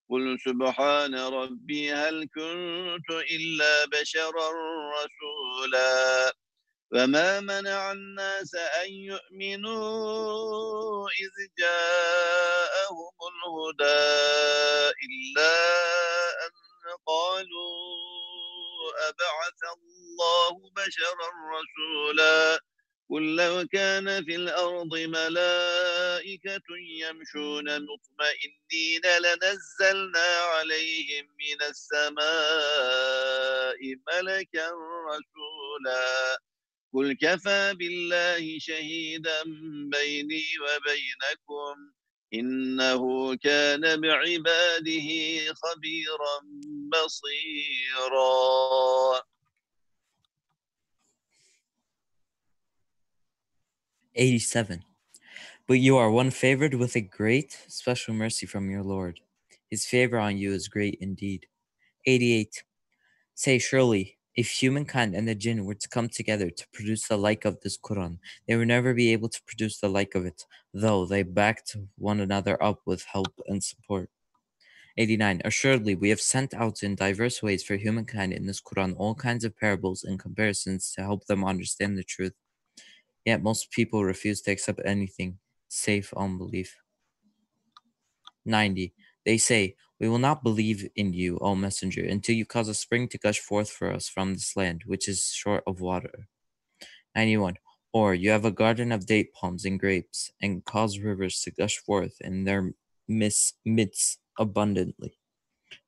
قل سبحان ربي هل كنت إلا بشرا رسولا وما منع الناس أن يؤمنوا إذ جاءهم الهدى إلا أن قالوا أبعث الله بشرا رسولا قل لو كان في الأرض ملائكة يمشون مطمئنين لنزلنا عليهم من السماء ملكا رسولا قل كفى بالله شهيدا بيني وبينكم إنه كان بعباده خبيرا بصيرا
87. But you are one favored with a great special mercy from your Lord. His favor on you is great indeed. 88. Say, surely, if humankind and the jinn were to come together to produce the like of this Qur'an, they would never be able to produce the like of it, though they backed one another up with help and support. 89. Assuredly, we have sent out in diverse ways for humankind in this Qur'an all kinds of parables and comparisons to help them understand the truth. Yet most people refuse to accept anything save unbelief. 90. They say, we will not believe in you, O Messenger, until you cause a spring to gush forth for us from this land, which is short of water. 91. Or you have a garden of date palms and grapes, and cause rivers to gush forth in their midst abundantly.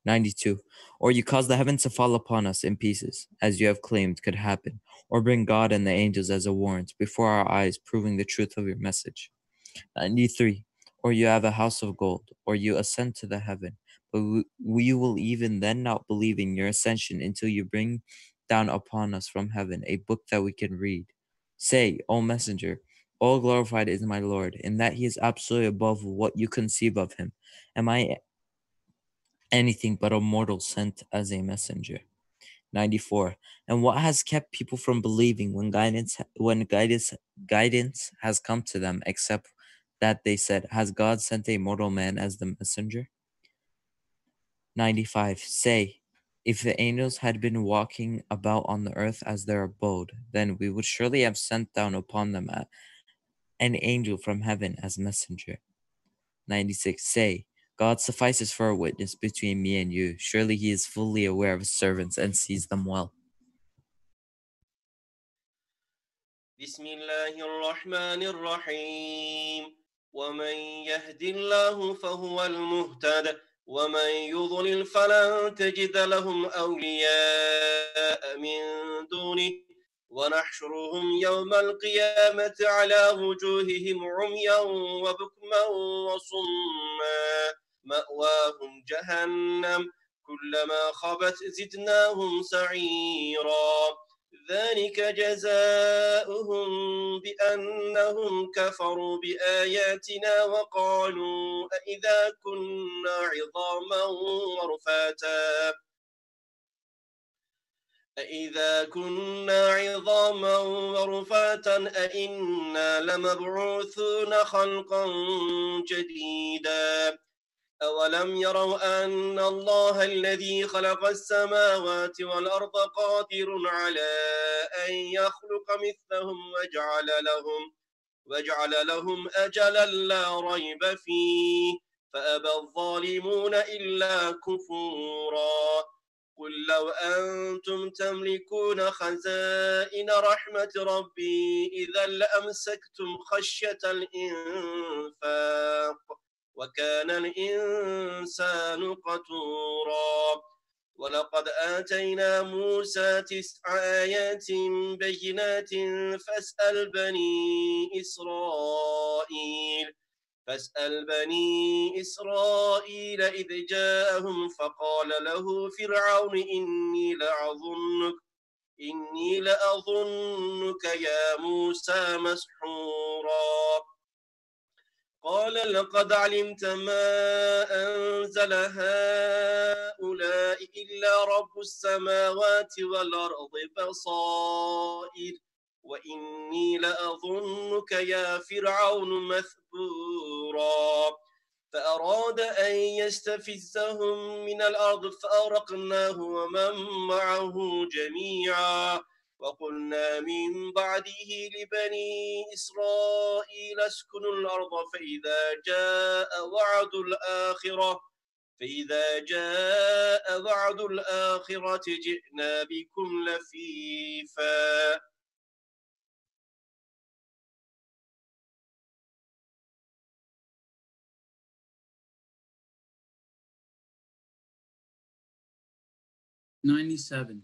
92. Or you cause the heavens to fall upon us in pieces, as you have claimed could happen, or bring God and the angels as a warrant before our eyes, proving the truth of your message. 93. Or you have a house of gold, or you ascend to the heaven, but we will even then not believe in your ascension until you bring down upon us from heaven a book that we can read. Say, O Messenger, all glorified is my Lord, in that he is absolutely above what you conceive of him. Am I anything but a mortal sent as a messenger? 94. And what has kept people from believing when guidance has come to them, except that they said, has God sent a mortal man as the messenger? 95. Say, if the angels had been walking about on the earth as their abode, then we would surely have sent down upon them an angel from heaven as messenger. 96. Say, God suffices for a witness between me and you. Surely he is fully aware of his servants and sees them well.
بسم الله الرحمن الرحيم ومن يهد الله فهو المهتد ومن يضلل فلن تجد لهم أولياء من دونه ونحشرهم يوم القيامة على وجوههم عميا وبكما وصما مأواهم جهنم كلما خبت زدناهم سعيرا ذلك جزاؤهم بأنهم كفروا بآياتنا وقالوا أإذا كنا عظاما ورفاتا أإذا كنا عظاما ورفاتا أإنا لمبعوثون خلقا جديدا أولم يروا أن الله الذي خلق السماوات والأرض قادر على أن يخلق مثلهم وجعل لهم أجلا لا ريب فيه فأبى الظالمون إلا كفورا قل لو أنتم تملكون خزائن رحمة ربي إذا لأمسكتم خشية الإنفاق وكان الإنسان قتورا ولقد آتينا موسى 9 آيات بينات فاسأل بني إسرائيل إذ جاءهم فقال له فرعون إني لأظنك يا موسى مسحورا قال لقد علمت ما أنزل هؤلاء إلا رب السماوات والأرض بصائر وإني لأظنك يا فرعون مثبورا فأراد أن يستفزهم من الأرض فأغرقناه ومن معه جميعا وقلنا من بعده لبني إسرائيل اسكنوا الأرض فإذا جاء وعد الآخرة جئنا بكم لفيفا
97.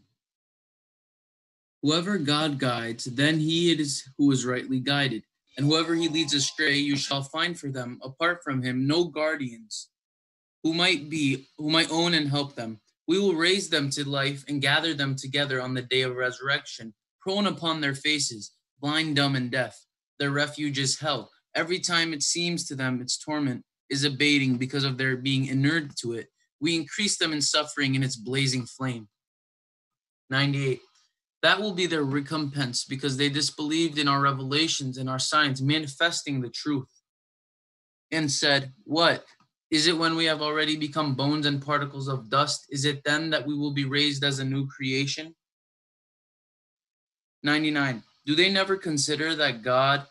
Whoever God guides, then he it is who is rightly guided. And whoever he leads astray, you shall find for them, apart from him, no guardians who might own and help them. We will raise them to life and gather them together on the day of resurrection, prone upon their faces, blind, dumb, and deaf. Their refuge is hell. Every time it seems to them its torment is abating because of their being inured to it. We increase them in suffering in its blazing flame. 98. That will be their recompense because they disbelieved in our revelations and our signs, manifesting the truth, and said, what? Is it when we have already become bones and particles of dust? Is it then that we will be raised as a new creation? 99. Do they never consider that God,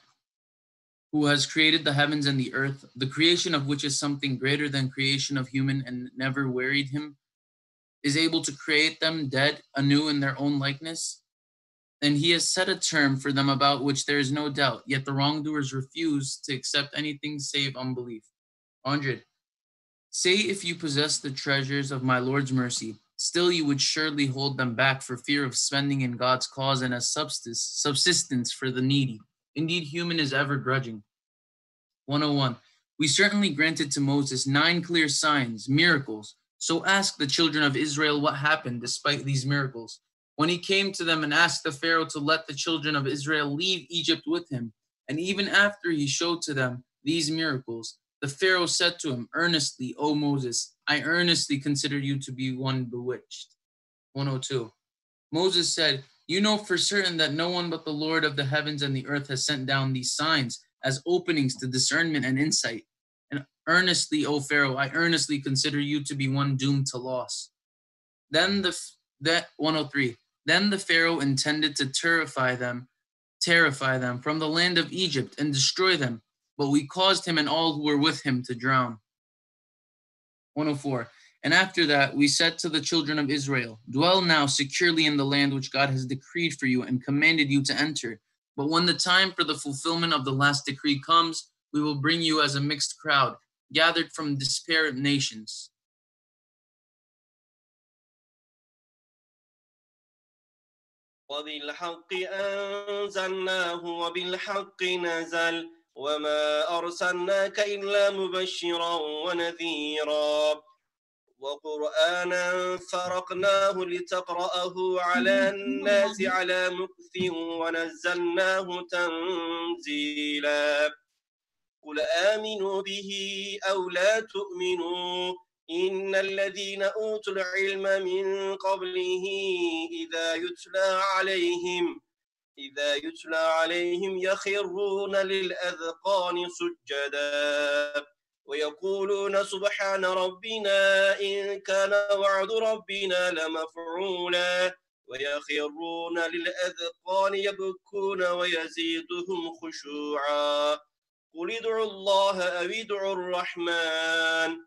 who has created the heavens and the earth, the creation of which is something greater than creation of human and never wearied him, is able to create them dead anew in their own likeness? And he has set a term for them about which there is no doubt, yet the wrongdoers refuse to accept anything save unbelief. 100. Say if you possess the treasures of my Lord's mercy, still you would surely hold them back for fear of spending in God's cause and as subsistence for the needy. Indeed, human is ever grudging. 101. We certainly granted to Moses 9 clear signs, miracles. So ask the children of Israel what happened despite these miracles. When he came to them and asked the Pharaoh to let the children of Israel leave Egypt with him, and even after he showed to them these miracles, the Pharaoh said to him earnestly, O Moses, I earnestly consider you to be one bewitched. 102. Moses said, you know for certain that no one but the Lord of the heavens and the earth has sent down these signs as openings to discernment and insight. And earnestly, O Pharaoh, I earnestly consider you to be one doomed to loss. 103. Then the Pharaoh intended to terrify them from the land of Egypt and destroy them, but we caused him and all who were with him to drown. 104. And after that, we said to the children of Israel, dwell now securely in the land which God has decreed for you and commanded you to enter. But when the time for the fulfillment of the last decree comes, we will bring you as a mixed crowd, gathered from disparate nations.
وبالحق أنزلناه وبالحق نزل وما أرسلناك إلا مبشرا ونذيرا وقرآنا فرقناه لتقرأه على الناس على مكث ونزلناه تنزيلا قل آمنوا به أو لا تؤمنوا إن الذين أوتوا العلم من قبله إذا يتلى عليهم يخرون للأذقان سجدا ويقولون سبحان ربنا إن كان وعد ربنا لمفعولا ويخرون للأذقان يبكون ويزيدهم خشوعا قل ادعوا الله أو ادعوا الرحمن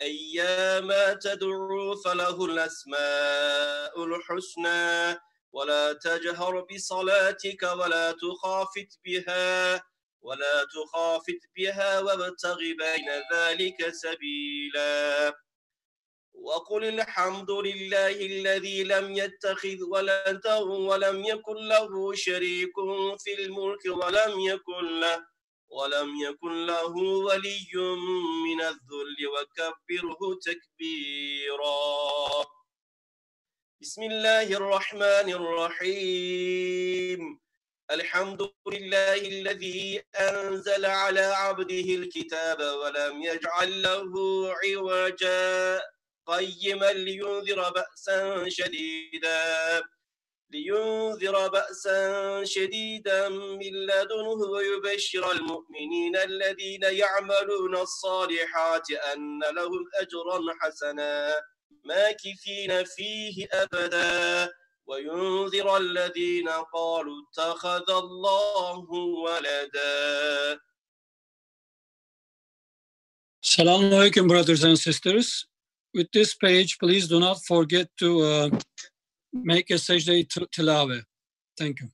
أيما تدعوا فله الأسماء الحسنى ولا تجهر بصلاتك ولا تخافت بها وابتغ بين ذلك سبيلا وقل الحمد لله الذي لم يتخذ ولدا ولم يكن له شريك في الملك ولم يكن له ولي من الذل وكبره تكبيرا بسم الله الرحمن الرحيم الحمد لله الذي أنزل على عبده الكتاب ولم يجعل له عوجا قيما لينذر بأسا شديدا من لدنه ويبشر المؤمنين الذين يعملون الصالحات أن لهم أجرا حسنا ماكثين فيه أبدا وينذر الذين قالوا اتخذ الله ولدا.
Assalamu alaikum, brothers and sisters. With this page, please do not forget to make a sajda tilawah. Thank you.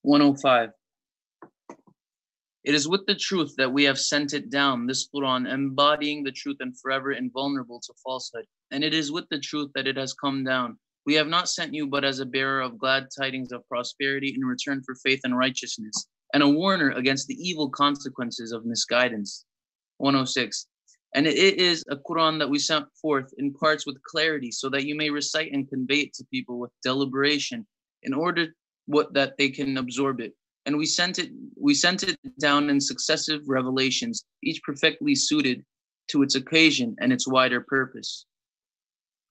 "105. It is with the truth that we have sent it down, this Qur'an, embodying the truth and forever invulnerable to falsehood. And it is with the truth that it has come down. We have not sent you but as a bearer of glad tidings of prosperity in return for faith and righteousness, and a warner against the evil consequences of misguidance." 106. And it is a Qur'an that we sent forth in parts with clarity, so that you may recite and convey it to people with deliberation, in order that they can absorb it. And we sent it down in successive revelations, each perfectly suited to its occasion and its wider purpose.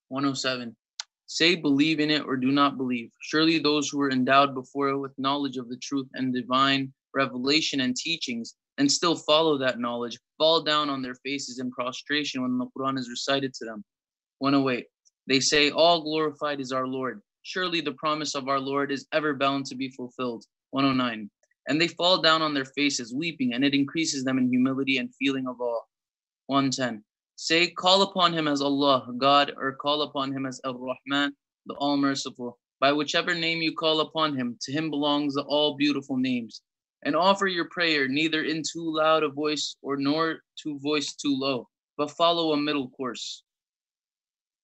107. Say, believe in it or do not believe. Surely those who were endowed before it with knowledge of the truth and divine revelation and teachings, and still follow that knowledge, fall down on their faces in prostration when the Qur'an is recited to them. 108. They say, all glorified is our Lord. Surely the promise of our Lord is ever bound to be fulfilled. 109. And they fall down on their faces, weeping, and it increases them in humility and feeling of awe. 110. Say, call upon him as Allah, God, or call upon him as Ar-Rahman, the All-Merciful. By whichever name you call upon him, to him belongs the all-beautiful names. And offer your prayer neither in too loud a voice nor too voice too low, but follow a middle course.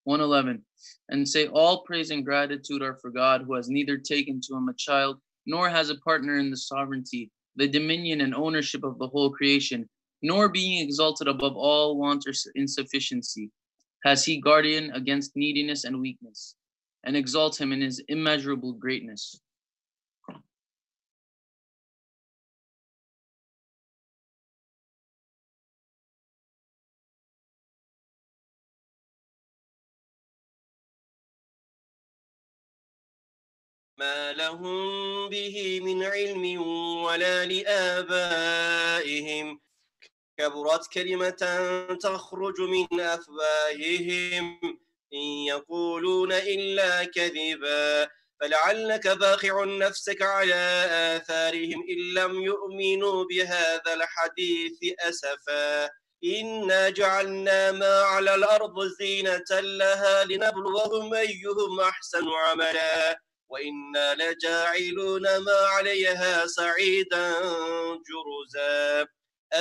111. And say, all praise and gratitude are for God, who has neither taken to him a child, nor has a partner in the sovereignty, the dominion and ownership of the whole creation, nor being exalted above all want or insufficiency, has he guardian against neediness and weakness, and exalt him in his immeasurable greatness.
ما لهم به من علم ولا لآبائهم كبرت كلمة تخرج من أفواههم إن يقولون إلا كذبا فلعلك باخع نفسك على آثارهم إن لم يؤمنوا بهذا الحديث أسفا إنا جعلنا ما على الأرض زينة لها لنبلوهم أيهم أحسن عملا وإنا لجاعلون ما عليها صعيدا جرزا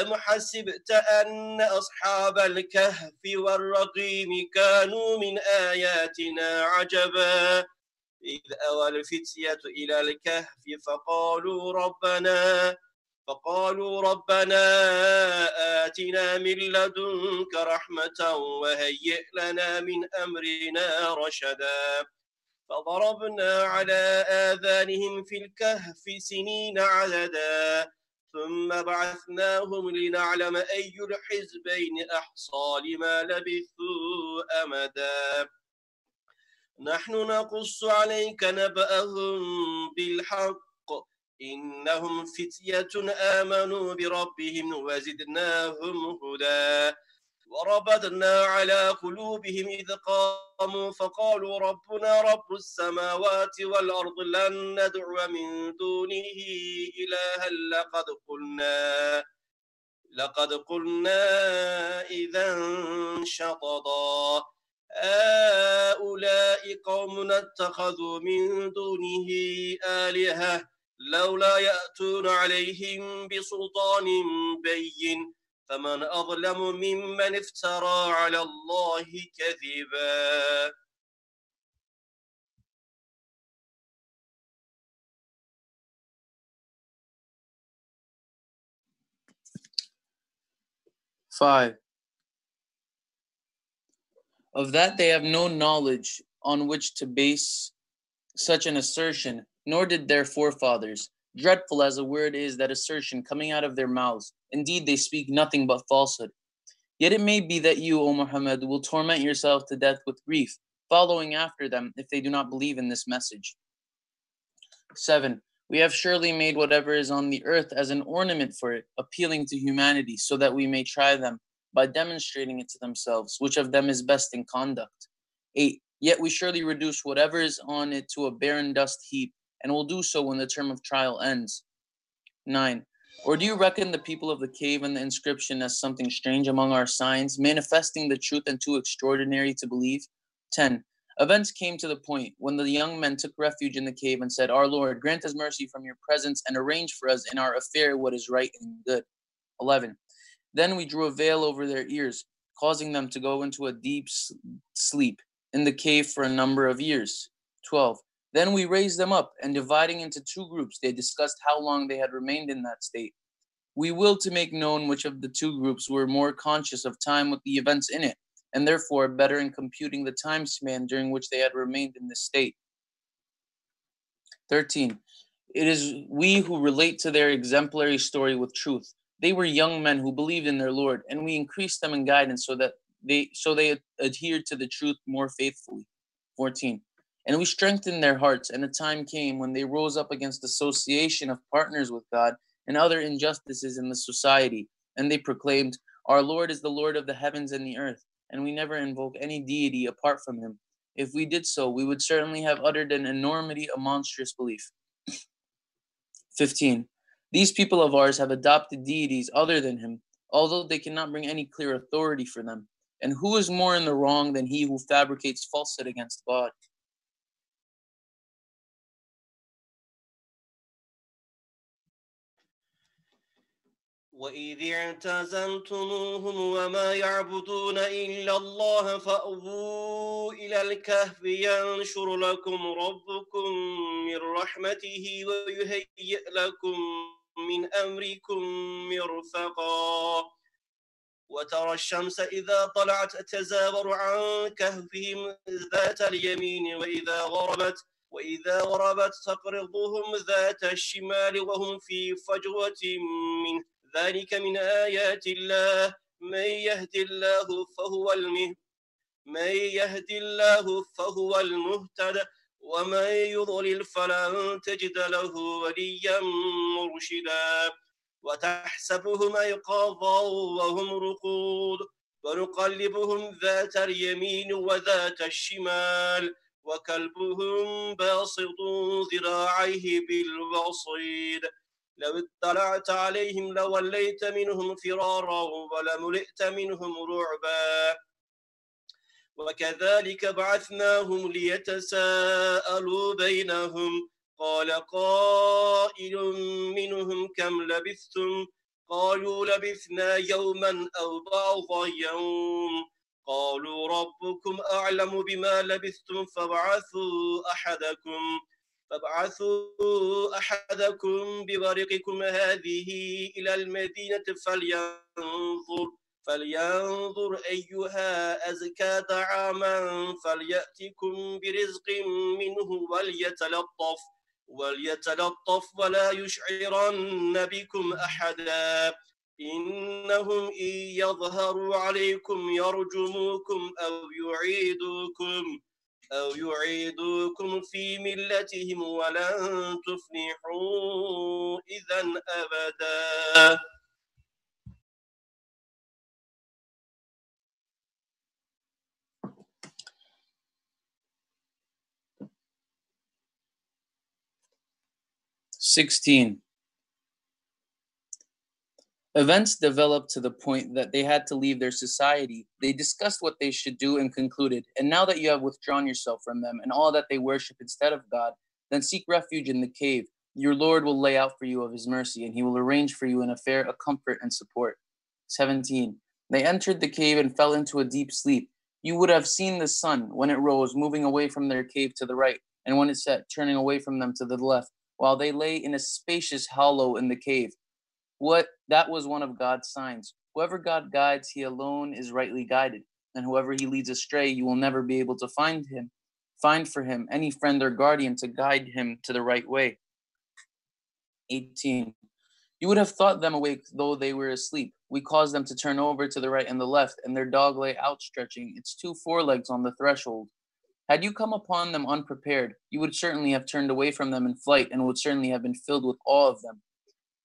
أم حسبت أن أصحاب الكهف والرقيم كانوا من آياتنا عجبا إذ أوى الفتية إلى الكهف فقالوا ربنا آتنا من لدنك رحمة وهيئ لنا من أمرنا رشدا فضربنا على آذانهم في الكهف سنين عددا ثم بعثناهم لنعلم أي الحزبين أحصى لما لبثوا أمدا نحن نقص عليك نبأهم بالحق إنهم فتية آمنوا بربهم وزدناهم هدى وربطنا على قلوبهم إذ قاموا فقالوا ربنا رب السماوات والأرض لن ندعو من دونه إلها لقد قلنا إذا شططا هؤلاء قوم اتخذوا من دونه آلهة لولا يأتون عليهم بسلطان بين فمن أظلم ممن افترى على الله كذبا.
Five. Of that they have no knowledge on which to base such an assertion, nor did their forefathers. Dreadful as a word is that assertion coming out of their mouths. Indeed, they speak nothing but falsehood. Yet it may be that you, O Muhammad, will torment yourself to death with grief, following after them if they do not believe in this message. 7. We have surely made whatever is on the earth as an ornament for it, appealing to humanity, so that we may try them by demonstrating it to themselves, which of them is best in conduct. 8. Yet we surely reduce whatever is on it to a barren dust heap, and will do so when the term of trial ends. 9. Or do you reckon the people of the cave and the inscription as something strange among our signs, manifesting the truth and too extraordinary to believe? 10. Events came to the point when the young men took refuge in the cave and said, Our Lord, grant us mercy from your presence and arrange for us in our affair what is right and good. 11. Then we drew a veil over their ears, causing them to go into a deep sleep in the cave for a number of years. 12. Then we raised them up, and dividing into two groups, they discussed how long they had remained in that state. We will to make known which of the two groups were more conscious of time with the events in it, and therefore better in computing the time span during which they had remained in this state. 13. It is we who relate to their exemplary story with truth. They were young men who believed in their Lord, and we increased them in guidance so they adhered to the truth more faithfully. 14. And we strengthened their hearts, and a time came when they rose up against association of partners with God and other injustices in the society, and they proclaimed, Our Lord is the Lord of the heavens and the earth, and we never invoke any deity apart from him. If we did so, we would certainly have uttered an enormity, a monstrous belief. 15. These people of ours have adopted deities other than him, although they cannot bring any clear authority for them. And who is more in the wrong than he who fabricates falsehood against God?
وإذ اعتزلتموهم وما يعبدون إلا الله فأووا إلى الكهف ينشر لكم ربكم من رحمته ويهيئ لكم من أمركم مرفقا وترى الشمس إذا طلعت تزاور عن كهفهم ذات اليمين وإذا غربت تقرضهم ذات الشمال وهم في فجوة منه ذلك من آيات الله من يهد الله فهو المهتد ومن يضلل فلن تجد له وليا مرشدا وتحسبهم أيقاظا وهم رقود ونقلبهم ذات اليمين وذات الشمال وكلبهم باسط ذراعيه بالوصيد لو اطلعت عليهم لوليت منهم فرارا ولملئت منهم رعبا وكذلك بعثناهم ليتساءلوا بينهم قال قائل منهم كم لبثتم قالوا لبثنا يوما أو بعض يوم قالوا ربكم أعلم بما لبثتم فابعثوا أحدكم بورقكم هذه إلى المدينة فلينظر أيها أزكى طعاما فليأتكم برزق منه وليتلطف ولا يشعرن بكم أحدا إنهم إن يظهروا عليكم يرجموكم أو يعيدوكم في ملتهم ولن تفلحوا إذا أبدا.
Events developed to the point that they had to leave their society. They discussed what they should do and concluded, and now that you have withdrawn yourself from them and all that they worship instead of God, then seek refuge in the cave. Your Lord will lay out for you of his mercy, and he will arrange for you an affair of comfort and support. 17. They entered the cave and fell into a deep sleep. You would have seen the sun, when it rose, moving away from their cave to the right, and when it set, turning away from them to the left, while they lay in a spacious hollow in the cave. That was one of God's signs. Whoever God guides, he alone is rightly guided, and whoever he leads astray, you will never be able to find for him any friend or guardian to guide him to the right way. 18. You would have thought them awake, though they were asleep. We caused them to turn over to the right and the left, and their dog lay outstretching its 2 forelegs on the threshold. Had you come upon them unprepared, you would certainly have turned away from them in flight, and would certainly have been filled with awe of them.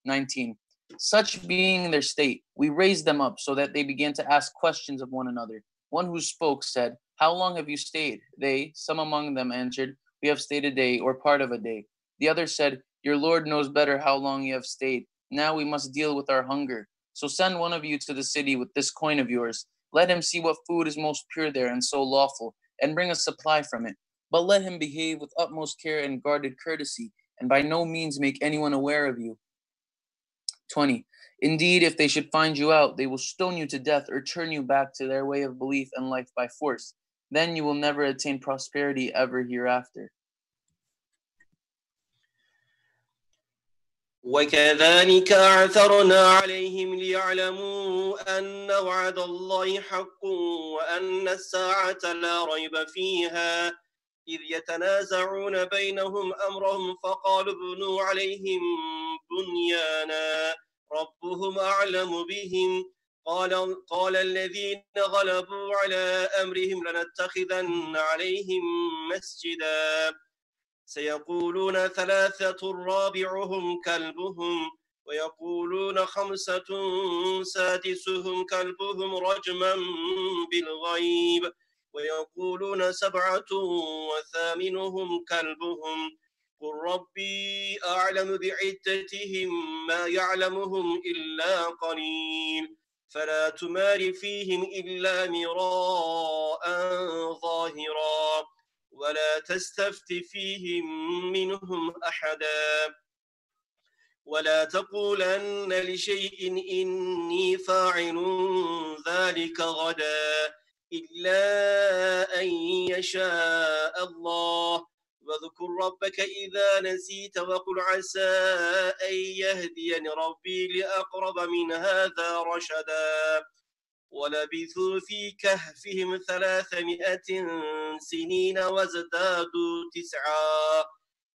19. Such being their state, we raised them up so that they began to ask questions of one another. One who spoke said, "How long have you stayed?" They, some among them, answered, "We have stayed a day or part of a day." The other said, "Your Lord knows better how long you have stayed. Now we must deal with our hunger. So send one of you to the city with this coin of yours. Let him see what food is most pure there and so lawful, and bring a supply from it. But let him behave with utmost care and guarded courtesy, and by no means make anyone aware of you." 20. Indeed, if they should find you out, they will stone you to death or turn you back to their way of belief and life by force. Then you will never attain prosperity ever hereafter.
وكذلك أعثرنا عليهم ليعلموا أن وعد الله حق وأن الساعة لا ريب فيها إذ يتنازعون بينهم أمرهم فقالوا ابنوا عليهم بنيانا ربهم أعلم بهم قال الذين غلبوا على أمرهم لنتخذن عليهم مسجدا سيقولون 3 رابعهم كلبهم ويقولون 5 سادسهم كلبهم رجما بالغيب ويقولون 7 وثامنهم كلبهم قل ربي أعلم بعدتهم ما يعلمهم إلا قليل فلا تمار فيهم إلا مراء ظاهرا ولا تستفت فيهم منهم أحدا ولا تقولن لشيء إني فاعل ذلك غدا إلا أن يشاء الله واذكر ربك إذا نسيت وقل عسى أن يهديني ربي لأقرب من هذا رشدا ولبثوا في كهفهم 300 سنين وازدادوا 9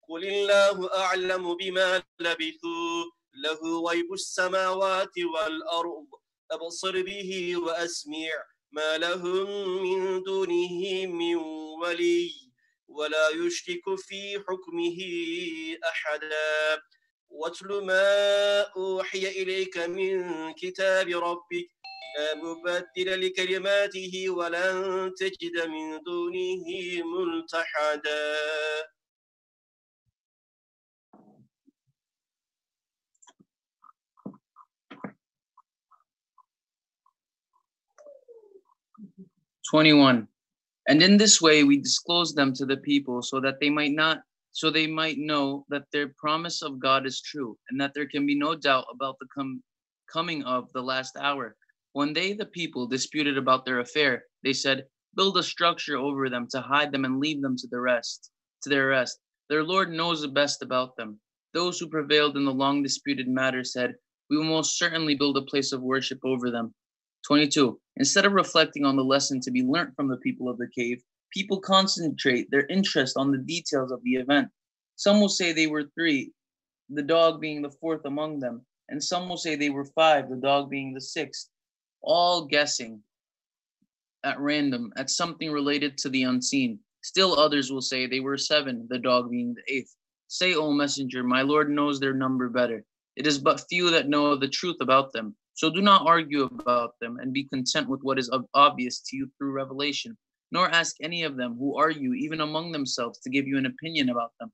قل الله أعلم بما لبثوا له غيب السماوات والأرض أبصر به وأسمع ما لهم من دونه من ولي ولا يشرك في حكمه أحدا واتل ما أوحي إليك من كتاب ربك لا مبدل لكلماته ولن تجد من دونه ملتحدا.
And in this way we disclose them to the people so they might know that their promise of God is true, and that there can be no doubt about the coming of the last hour. When they, the people, disputed about their affair, they said, "Build a structure over them to hide them and leave them to their rest. Their Lord knows the best about them." Those who prevailed in the long disputed matter said, "We will most certainly build a place of worship over them." 22. Instead of reflecting on the lesson to be learnt from the people of the cave, people concentrate their interest on the details of the event. Some will say they were 3, the dog being the 4th among them, and some will say they were 5, the dog being the 6th, all guessing at random at something related to the unseen. Still others will say they were 7, the dog being the 8th. Say, O messenger, my Lord knows their number better. It is but few that know the truth about them. So do not argue about them and be content with what is obvious to you through revelation, nor ask any of them, who are you, even among themselves, to give you an opinion about them.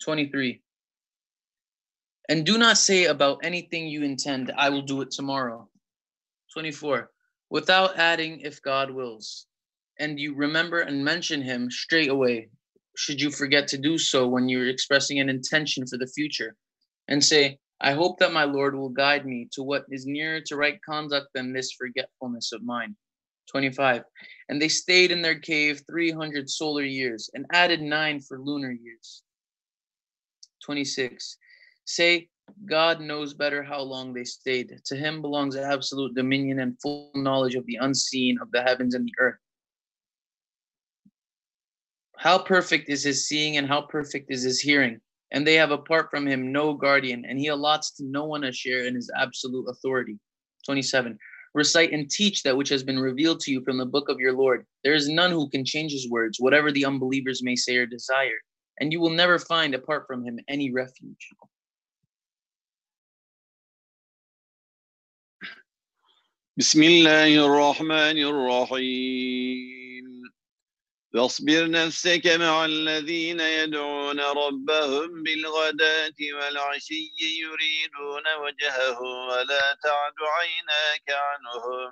23. And do not say about anything you intend, I will do it tomorrow. 24. Without adding, if God wills. And you remember and mention him straight away, should you forget to do so when you're expressing an intention for the future. And say, I hope that my Lord will guide me to what is nearer to right conduct than this forgetfulness of mine. 25. And they stayed in their cave 300 solar years and added 9 for lunar years. 26. Say, God knows better how long they stayed. To him belongs absolute dominion and full knowledge of the unseen of the heavens and the earth. How perfect is his seeing and how perfect is his hearing. And they have apart from him no guardian, and he allots to no one a share in his absolute authority. 27. Recite and teach that which has been revealed to you from the book of your Lord. There is none who can change his words, whatever the unbelievers may say or desire. And you will never find apart from him any refuge.
بسم الله الرحمن الرحيم واصبر نفسك مع الذين يدعون ربهم بالغداة والعشي يريدون وجهه ولا تعد عيناك عنهم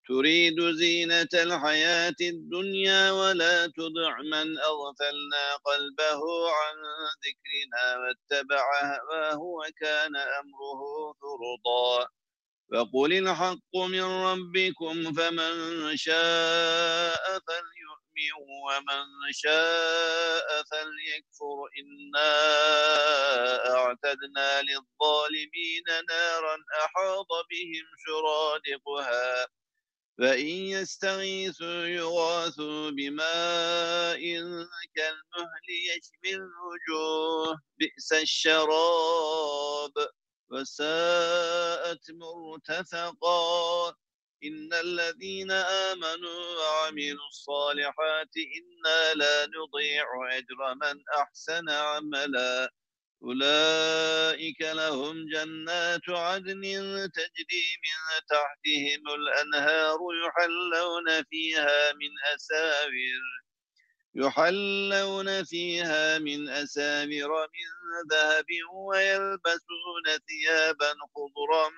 تريد زينة الحياة الدنيا ولا تطع من أغفلنا قلبه عن ذكرنا واتبع هواه وكان أمره فرطا وقل الحق من ربكم فمن شاء فليؤمن ومن شاء فليكفر إنا أعتدنا للظالمين نارا أحاط بهم سرادقها فإن يستغيثوا يغاثوا بماء كالمهل يشوي الوجوه بئس الشراب وساءت مرتفقا إن الذين آمنوا وعملوا الصالحات إنا لا نضيع أجر من أحسن عملا أولئك لهم جنات عدن تجري من تحتهم الأنهار يحلون فيها من أساور من ذهب ويلبسون ثيابا خضرا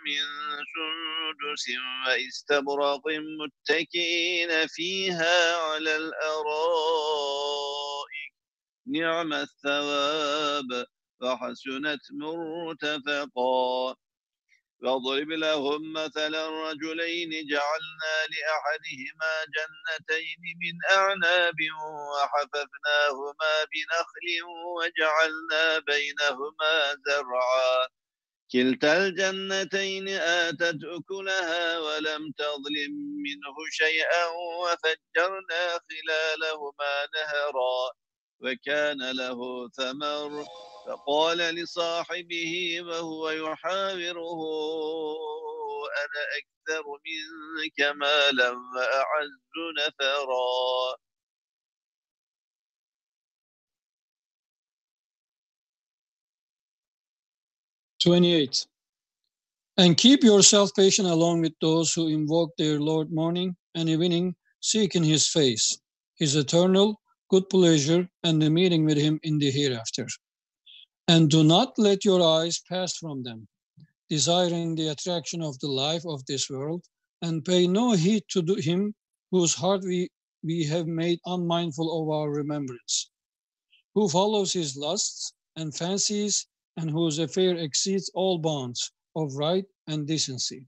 من سندس واستبرق متكئين فيها على الأرائك نعم الثواب وحسنت مرتفقا واضرب لهم مثلا رجلين جعلنا لأحدهما جنتين من أعناب وحففناهما بنخل وجعلنا بينهما زرعا كلتا الجنتين آتت أكلها ولم تظلم منه شيئا وفجرنا خلالهما نهرا وكان له ثمر فقال لصاحبه وهو يحاوره أنا أكثر منك مالا وأعز نفرا.
"28. And keep yourself patient along with those who invoke their Lord morning and evening, seeking his face, his eternal good pleasure, and the meeting with him in the hereafter. And do not let your eyes pass from them, desiring the attraction of the life of this world, and pay no heed to him whose heart we have made unmindful of our remembrance, who follows his lusts and fancies, and whose affair exceeds all bounds of right and decency."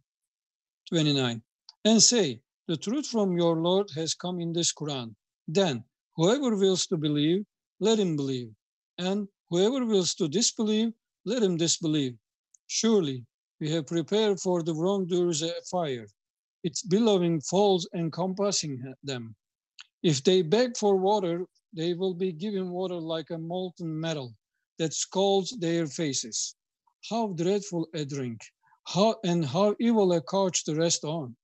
29. And say, the truth from your Lord has come in this Qur'an. Then, whoever wills to believe, let him believe. And whoever wills to disbelieve, let him disbelieve. Surely, we have prepared for the wrongdoers a fire, its billowing falls encompassing them. If they beg for water, they will be given water like a molten metal that scalds their faces. How dreadful a drink, how evil a couch to rest on.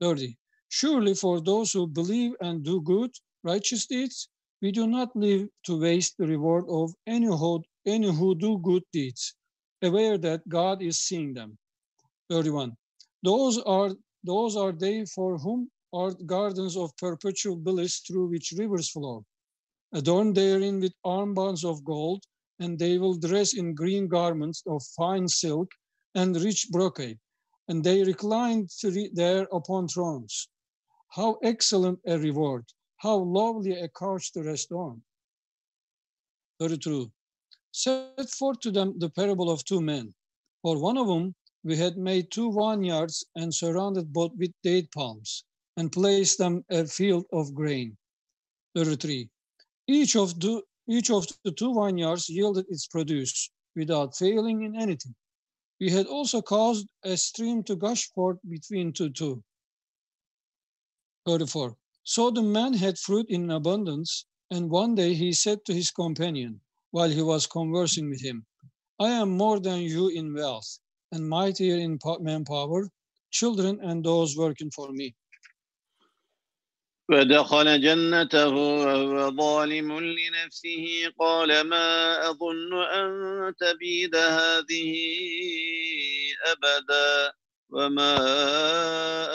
30. Surely for those who believe and do good, righteous deeds, we do not live to waste the reward of any who do good deeds, aware that God is seeing them. 31. Those are they for whom are gardens of perpetual bliss through which rivers flow, adorned therein with armbands of gold, and they will dress in green garments of fine silk and rich brocade, and they recline there upon thrones. How excellent a reward, how lovely a couch to rest on. 32. Set forth to them the parable of two men. For one of them we had made 2 vineyards and surrounded both with date palms, and placed them a field of grain. 33. Each of the 2 vineyards yielded its produce without failing in anything. We had also caused a stream to gush forth between two. 34. So the man had fruit in abundance, and one day he said to his companion, while he was conversing with him, I am more than you in wealth, and mightier in manpower, children and those working for me.
فدخل جنته وهو ظالم لنفسه قال ما أظن أن تبيد هذه أبدا وما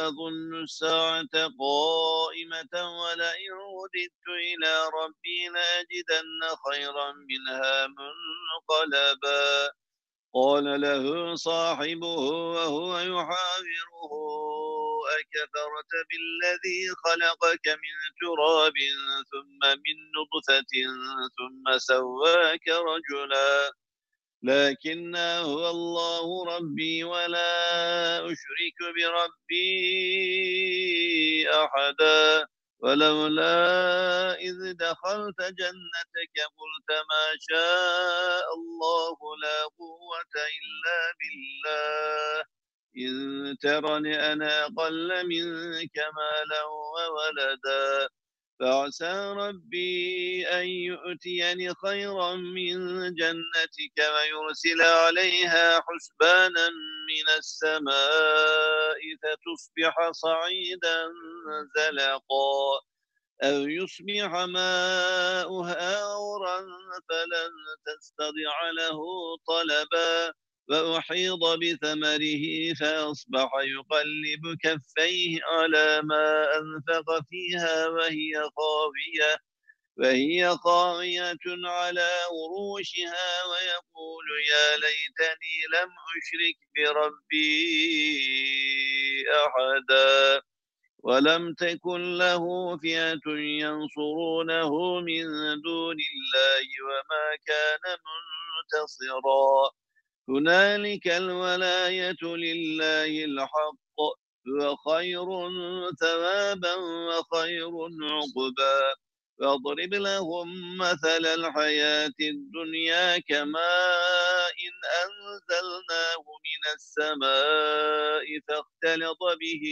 أظن الساعة قائمة ولئن رددت إلى ربي لأجدن خيرا منها منقلبا قال له صاحبه وهو يحاوره أكفرت بالذي خلقك من تراب ثم من نطفة ثم سواك رجلا لكن هو الله ربي ولا أشرك بربي أحدا ولولا إذ دخلت جنتك قلت ما شاء الله لا قوة إلا بالله إن ترني أنا أقل منك مالا وولدا فعسى ربي أن يؤتيني خيرا من جنتك ويرسل عليها حسبانا من السماء فتصبح صعيدا زلقا أو يصبح ماؤها غورا فلن تستطع له طلبا وأحيط بثمره فأصبح يقلب كفيه على ما أنفق فيها وهي خاوية على عروشها ويقول يا ليتني لم أشرك بربي أحدا ولم تكن له فئة ينصرونه من دون الله وما كان منتصرا هنالك الولاية لله الحق هو خير ثوابا وخير عقبا واضرب لهم مثل الحياة الدنيا كماء أنزلناه من السماء فاختلط به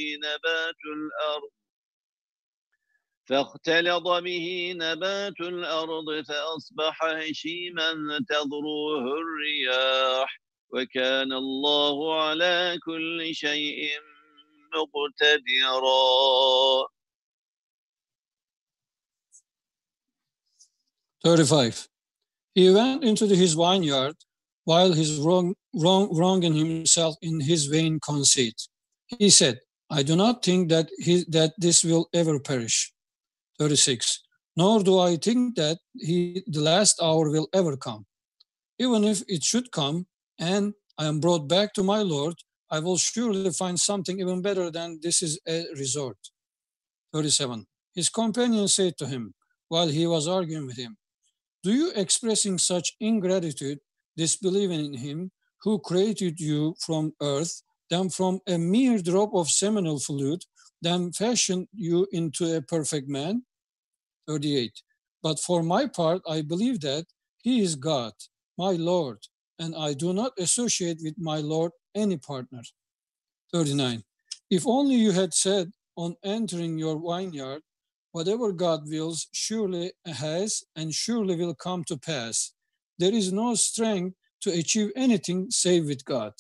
نبات الأرض فأصبح هشيما تذروه الرياح وكان الله على كل شيء مقتدرا.
35. He went into his vineyard while he was wronging himself in his vain conceit. He said, I do not think that this will ever perish. 36. Nor do I think that the last hour will ever come. Even if it should come, and I am brought back to my Lord, I will surely find something even better than this is a resort. 37. His companion said to him, while he was arguing with him, do you, expressing such ingratitude, disbelieving in him who created you from earth, then from a mere drop of seminal fluid, then fashioned you into a perfect man? 38. But for my part, I believe that he is God, my Lord, and I do not associate with my Lord any partner. 39. If only you had said on entering your vineyard, Whatever God wills surely has and surely will come to pass. There is no strength to achieve anything save with God.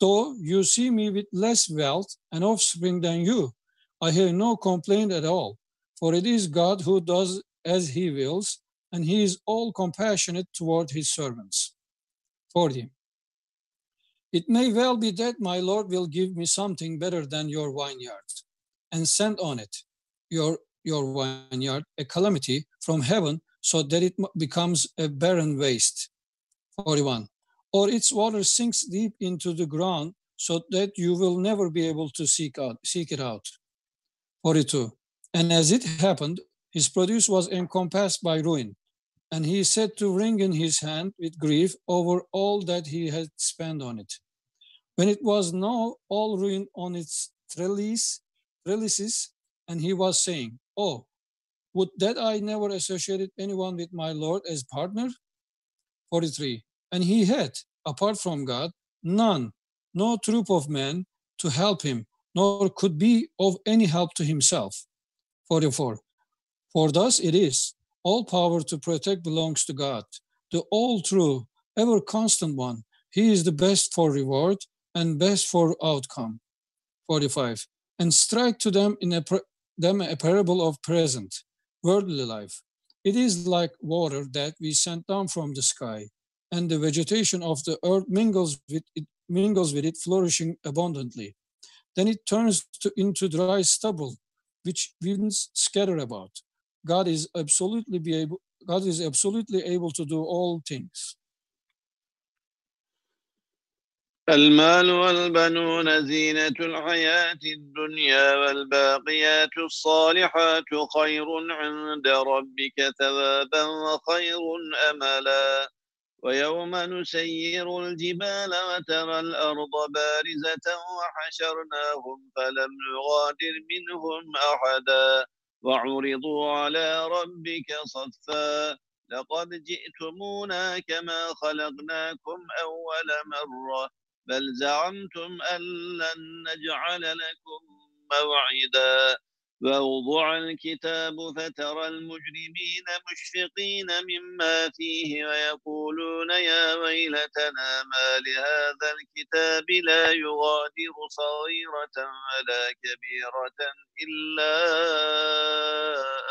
Though you see me with less wealth and offspring than you, I have no complaint at all, for it is God who does as he wills, and he is all compassionate toward his servants. 40. It may well be that my Lord will give me something better than your vineyard, and send on it, your vineyard, a calamity from heaven, so that it becomes a barren waste. 41. Or its water sinks deep into the ground, so that you will never be able to seek it out. 42. And as it happened, his produce was encompassed by ruin, and he said to wring in his hand with grief over all that he had spent on it. When it was now all ruined on its trellises, and he was saying, oh, would that I never associated anyone with my Lord as partner? 43. And he had, apart from God, none, no troop of men to help him, nor could be of any help to himself. 44. For thus it is, all power to protect belongs to God, the all true, ever constant one. He is the best for reward and best for outcome. 45. And strike to them a parable of present, worldly life. It is like water that we sent down from the sky, and the vegetation of the earth mingles with it, flourishing abundantly. Then it turns into dry stubble, which winds scatter about. God is absolutely able to do all things.
المال والبنون زينة الحياة الدنيا والباقيات الصالحات خير عند ربك ثوابا وخير أملا ويوم نسير الجبال وترى الأرض بارزة وحشرناهم فلم نغادر منهم أحدا وعرضوا على ربك صفا لقد جئتمونا كما خلقناكم أول مرة بل زعمتم أن لن نجعل لكم موعدا ووضع الكتاب فترى المجرمين مشفقين مما فيه ويقولون يا ويلتنا ما لهذا الكتاب لا يغادر صغيرة ولا كبيرة إلا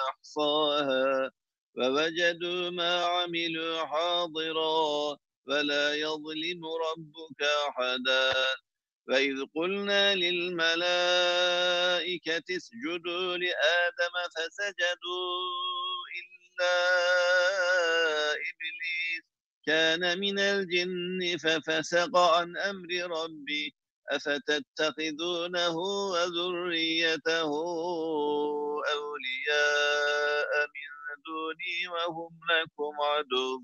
أحصاها ووجدوا ما عملوا حاضرا ولا يظلم ربك أحدا وإذ قلنا للملائكة اسجدوا لآدم فسجدوا إلا إبليس كان من الجن ففسق عن أمر ربي أفتتخذونه وذريته أولياء من دوني وهم لكم عدو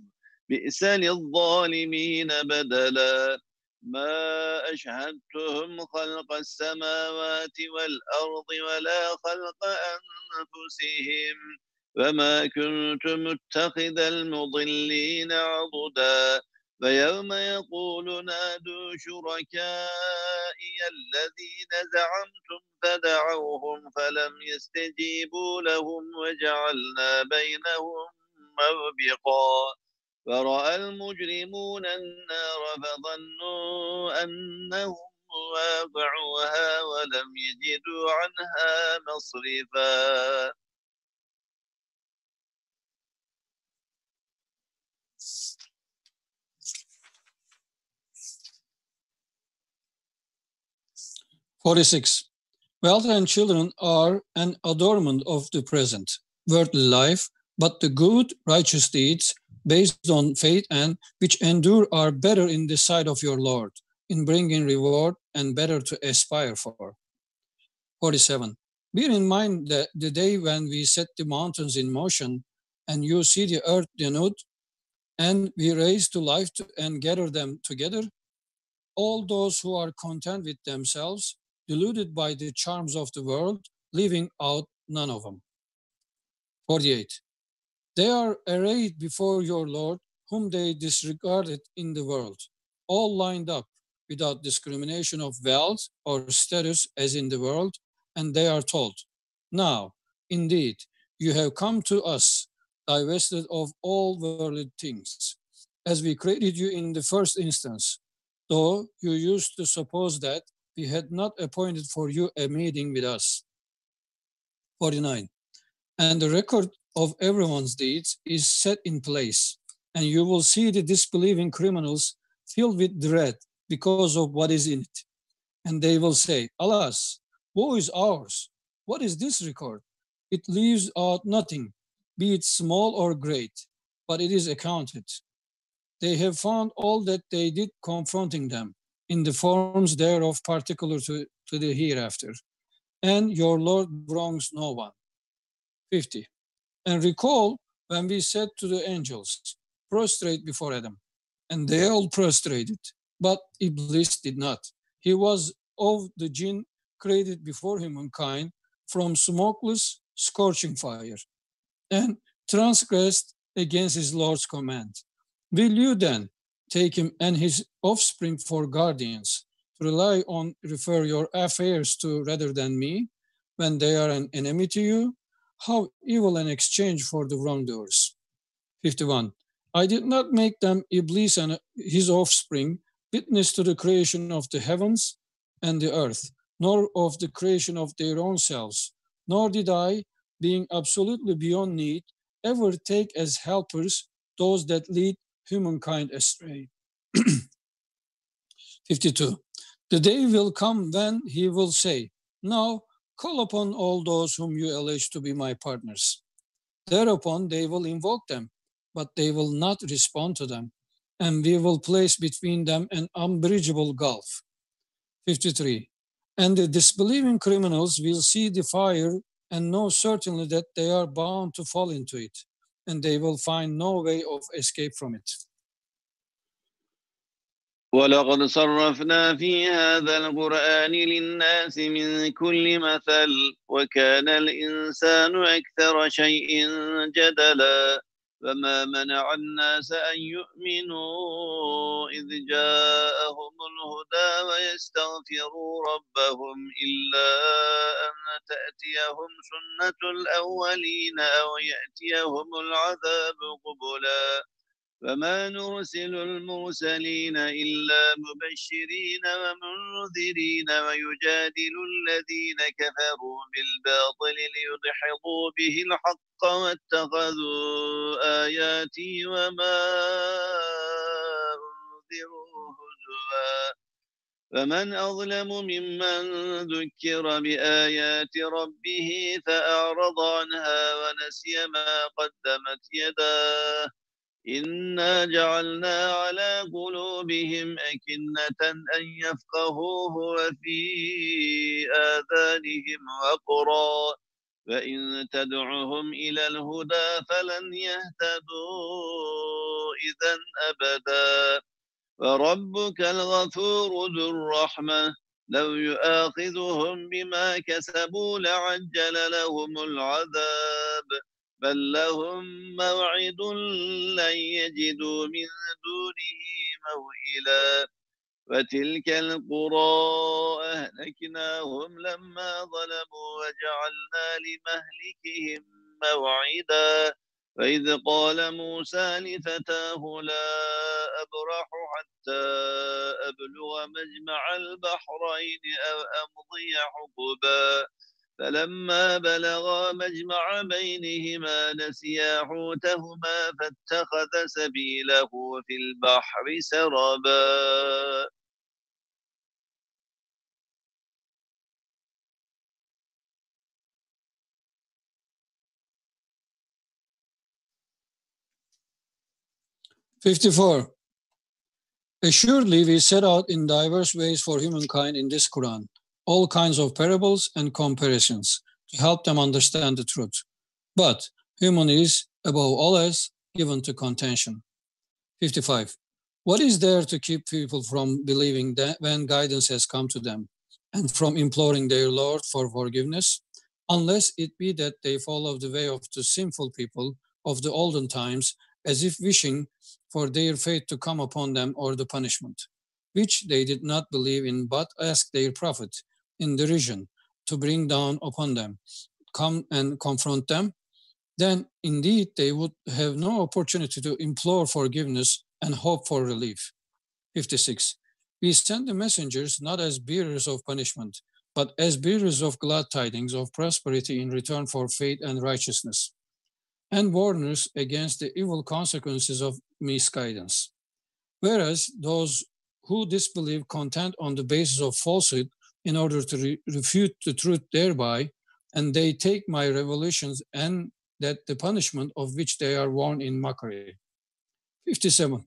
بئس للظالمين بدلا ما أشهدتهم خلق السماوات والأرض ولا خلق أنفسهم وما كنت متخذ المضلين عضدا فيوم يقول نادوا شركائي الذين زعمتم فدعوهم فلم يستجيبوا لهم وجعلنا بينهم موبقا فرأى المجرمون النار فظنوا أنهم واقعوها ولم يجدوا عنها مصرفا.
"46. Wealth and children are an adornment of the present, worldly life, but the good, righteous deeds based on faith and which endure are better in the sight of your Lord, in bringing reward and better to aspire for." 47. Bear in mind that the day when we set the mountains in motion and you see the earth denuded, and we raise to life and gather them together, all those who are content with themselves, deluded by the charms of the world, leaving out none of them. 48. They are arrayed before your Lord, whom they disregarded in the world, all lined up without discrimination of wealth or status as in the world, and they are told, now, indeed, you have come to us, divested of all worldly things, as we created you in the first instance, though you used to suppose that we had not appointed for you a meeting with us. 49. And the record of everyone's deeds is set in place, and you will see the disbelieving criminals filled with dread because of what is in it. And they will say, alas, woe is ours. What is this record? It leaves out nothing, be it small or great, but it is accounted. They have found all that they did confronting them in the forms thereof particular to the hereafter. And your Lord wrongs no one. 50. And recall when we said to the angels, prostrate before Adam. And they all prostrated, but Iblis did not. He was of the jinn created before humankind from smokeless, scorching fire, and transgressed against his Lord's command. Will you then take him and his offspring for guardians, to rely on, refer your affairs to rather than me, when they are an enemy to you? How evil an exchange for the wrongdoers. 51. I did not make them, Iblis and his offspring, witness to the creation of the heavens and the earth, nor of the creation of their own selves, nor did I, being absolutely beyond need, ever take as helpers those that lead humankind astray. 52. The day will come when he will say, now call upon all those whom you allege to be my partners. Thereupon they will invoke them, but they will not respond to them, and we will place between them an unbridgeable gulf. 53. And the disbelieving criminals will see the fire and know certainly that they are bound to fall into it, and they will find no way of escape from it.
ولقد صرفنا في هذا القرآن للناس من كل مثل وكان الإنسان أكثر شيء جدلا فما منع الناس أن يؤمنوا إذ جاءهم الهدى ويستغفروا ربهم إلا أن تأتيهم سنة الأولين أو يأتيهم العذاب قبلا فما نرسل المرسلين إلا مبشرين ومنذرين ويجادل الذين كفروا بالباطل ليدحضوا به الحق واتخذوا آياتي وما أنذروا هزوا فمن أظلم ممن ذكر بآيات ربه فأعرض عنها ونسي ما قدمت يداه إنا جعلنا على قلوبهم أكنة أن يفقهوه وفي آذانهم وقرا فإن تدعهم إلى الهدى فلن يهتدوا إذا أبدا وربك الغفور ذو الرحمة لو يؤاخذهم بما كسبوا لعجل لهم العذاب بل لهم موعد لن يجدوا من دونه موئلا وتلك القرى أهلكناهم لما ظلموا وجعلنا لمهلكهم موعدا وإذ قال موسى لفتاه لا أبرح حتى أبلغ مجمع البحرين أو أمضي حقبا فلما بلغا مجمع بينهما نسيا حوتهما فاتخذ سبيله في البحر سربا.
Assuredly, we set out in diverse ways for humankind in this Quran all kinds of parables and comparisons to help them understand the truth. But human is, above all else, given to contention. 55. What is there to keep people from believing that when guidance has come to them and from imploring their Lord for forgiveness, unless it be that they follow the way of the sinful people of the olden times, as if wishing for their fate to come upon them or the punishment, which they did not believe in, but asked their prophet in derision to bring down upon them, come and confront them? then indeed they would have no opportunity to implore forgiveness and hope for relief. 56. We send the messengers not as bearers of punishment, but as bearers of glad tidings of prosperity in return for faith and righteousness, and warners against the evil consequences of misguidance. Whereas those who disbelieve contend on the basis of falsehood in order to refute the truth thereby, and they take my revelations and that the punishment of which they are warned in mockery. 57.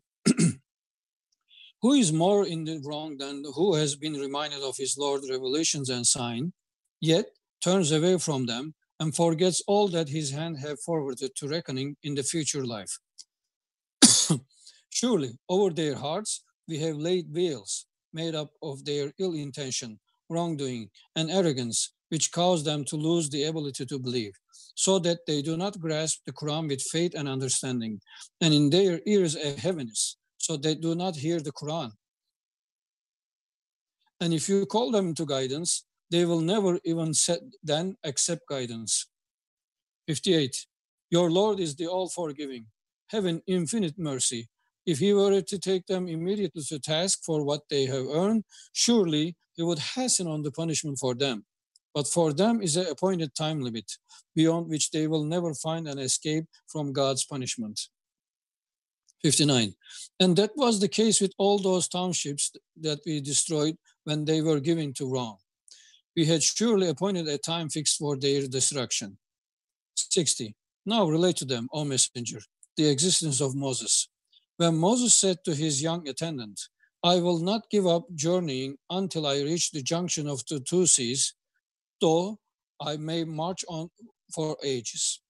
Who is more in the wrong than who has been reminded of his Lord's revelations and sign, yet turns away from them and forgets all that his hand have forwarded to reckoning in the future life? Surely over their hearts we have laid veils made up of their ill intention, wrongdoing, and arrogance, which cause them to lose the ability to believe, so that they do not grasp the Qur'an with faith and understanding, and in their ears a heaviness, so they do not hear the Qur'an. And if you call them to guidance, they will never even then accept guidance. 58. Your Lord is the all-forgiving, having infinite mercy. If he were to take them immediately to task for what they have earned, surely he would hasten on the punishment for them. But for them is an appointed time limit, beyond which they will never find an escape from God's punishment. 59. And that was the case with all those townships that we destroyed when they were given to wrong. We had surely appointed a time fixed for their destruction. 60. Now relate to them, O Messenger, the existence of Moses. When Moses said to his young attendant, I will not give up journeying until I reach the junction of the two seas, though I may march on for ages.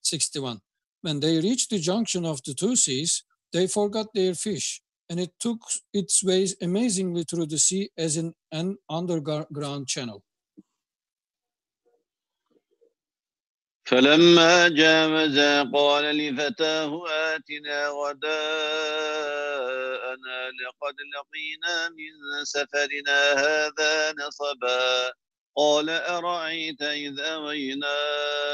61. When they reached the junction of the two seas, they forgot their fish, and it took its way amazingly through the sea as in an underground channel.
فلما جاوزا قال لفتاه آتنا غداءنا لقد لقينا من سفرنا هذا نصبا قال أرأيت إذ أوينا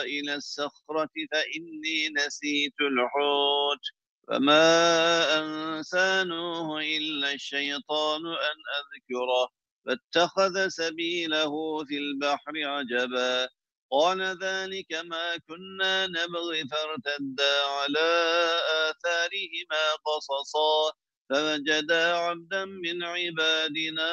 إلى الصخرة فإني نسيت الحوت فما أنسانوه إلا الشيطان أن أذكره فاتخذ سبيله في البحر عجبا قال ذلك ما كنا نبغي فارتدا على آثارهما قصصا فوجدا عبدا من عبادنا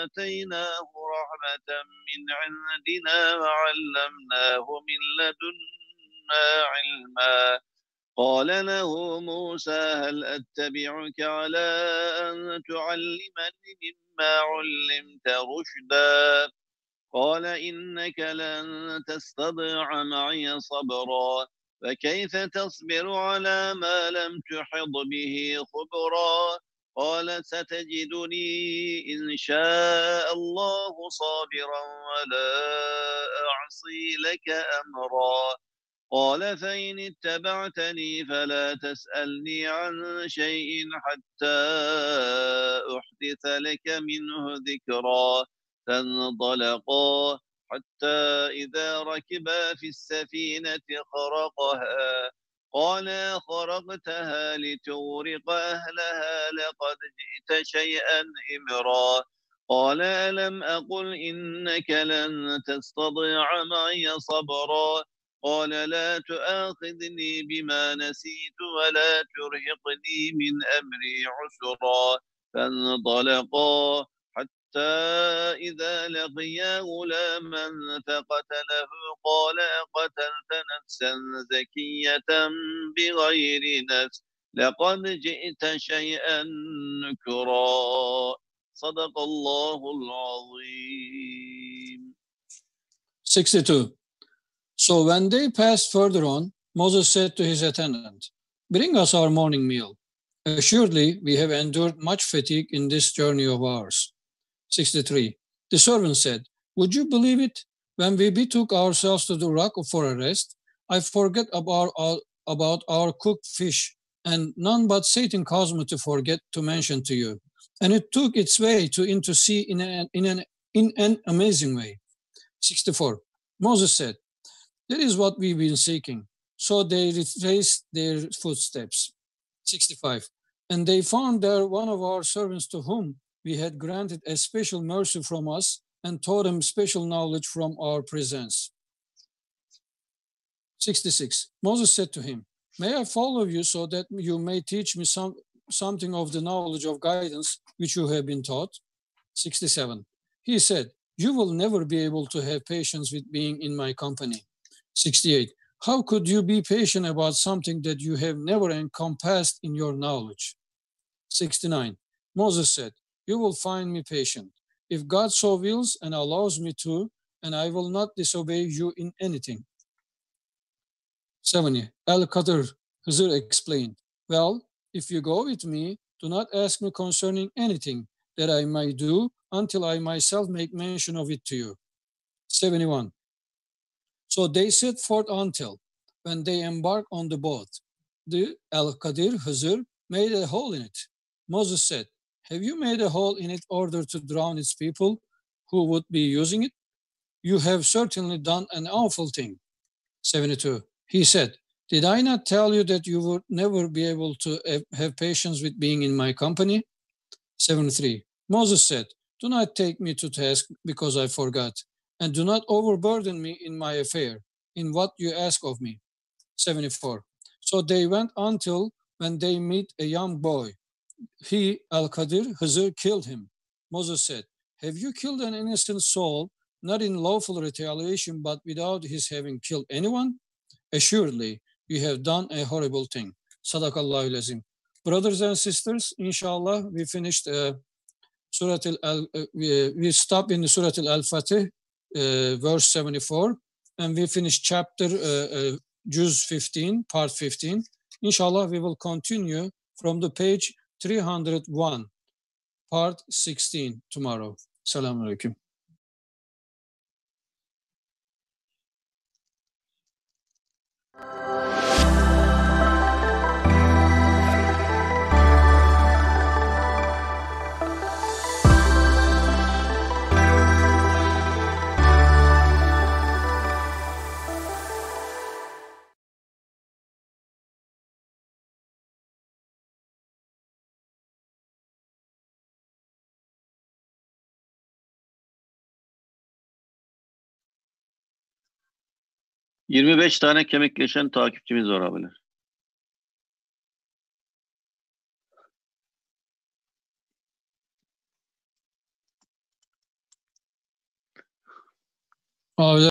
آتيناه رحمة من عندنا وعلمناه من لدنا علما قال له موسى هل أتبعك على أن تعلمني مما علمت رشدا قال إنك لن تستطيع معي صبرا فكيف تصبر على ما لم تحط به خبرا قال ستجدني إن شاء الله صابرا ولا أعصي لك أمرا قال فإن اتبعتني فلا تسألني عن شيء حتى أحدث لك منه ذكرا فانطلقا حتى إذا ركبا في السفينة خرقها قال خرقتها لتغرق أهلها لقد جئت شيئا إمرا قال ألم أقل إنك لن تستطيع معي صبرا قال لا تؤاخذني بما نسيت ولا ترهقني من أمري عسرا فانطلقا حتى إذا لقيا غلاما فقتله قال أقتلت نفسا زكية بغير نفس لقد جئت شيئا نكرا صدق الله العظيم.
62. So when they passed further on, Moses said to his attendant, bring us our morning meal. Assuredly, we have endured much fatigue in this journey of ours. 63. The servant said, would you believe it? When we betook ourselves to the rock for a rest, I forget about our cooked fish, and none but Satan caused me to forget to mention to you. And it took its way into sea in an amazing way. 64. Moses said, That is what we've been seeking. So they retraced their footsteps. 65. And they found there one of our servants to whom we had granted a special mercy from us and taught him special knowledge from our presence. 66. Moses said to him, may I follow you so that you may teach me something of the knowledge of guidance which you have been taught? 67. He said, you will never be able to have patience with being in my company. 68. How could you be patient about something that you have never encompassed in your knowledge? 69. Moses said, you will find me patient, if God so wills and allows me to, and I will not disobey you in anything. 70. Al-Qadr Huzur explained, well, if you go with me, do not ask me concerning anything that I may do until I myself make mention of it to you. 71. So they set forth until, when they embarked on the boat, the Al-Qadir Huzur made a hole in it. Moses said, have you made a hole in it in order to drown its people who would be using it? You have certainly done an awful thing. 72. He said, did I not tell you that you would never be able to have patience with being in my company? 73. Moses said, do not take me to task because I forgot, and do not overburden me in my affair, in what you ask of me. 74. So they went until when they meet a young boy. He, Al-Qadir, Huzur, killed him. Moses said, have you killed an innocent soul, not in lawful retaliation, but without his having killed anyone? Assuredly, you have done a horrible thing. Sadaqallahu lazim. Brothers and sisters, inshallah, we finished we stop in Surah Al-Fatih, verse 74, and we finished chapter Juz 15, part 15. Inshallah, we will continue from the page 301, part 16 tomorrow. Assalamu alaikum.
...25 tane kemikleşen takipçimiz var abiler.
Abiler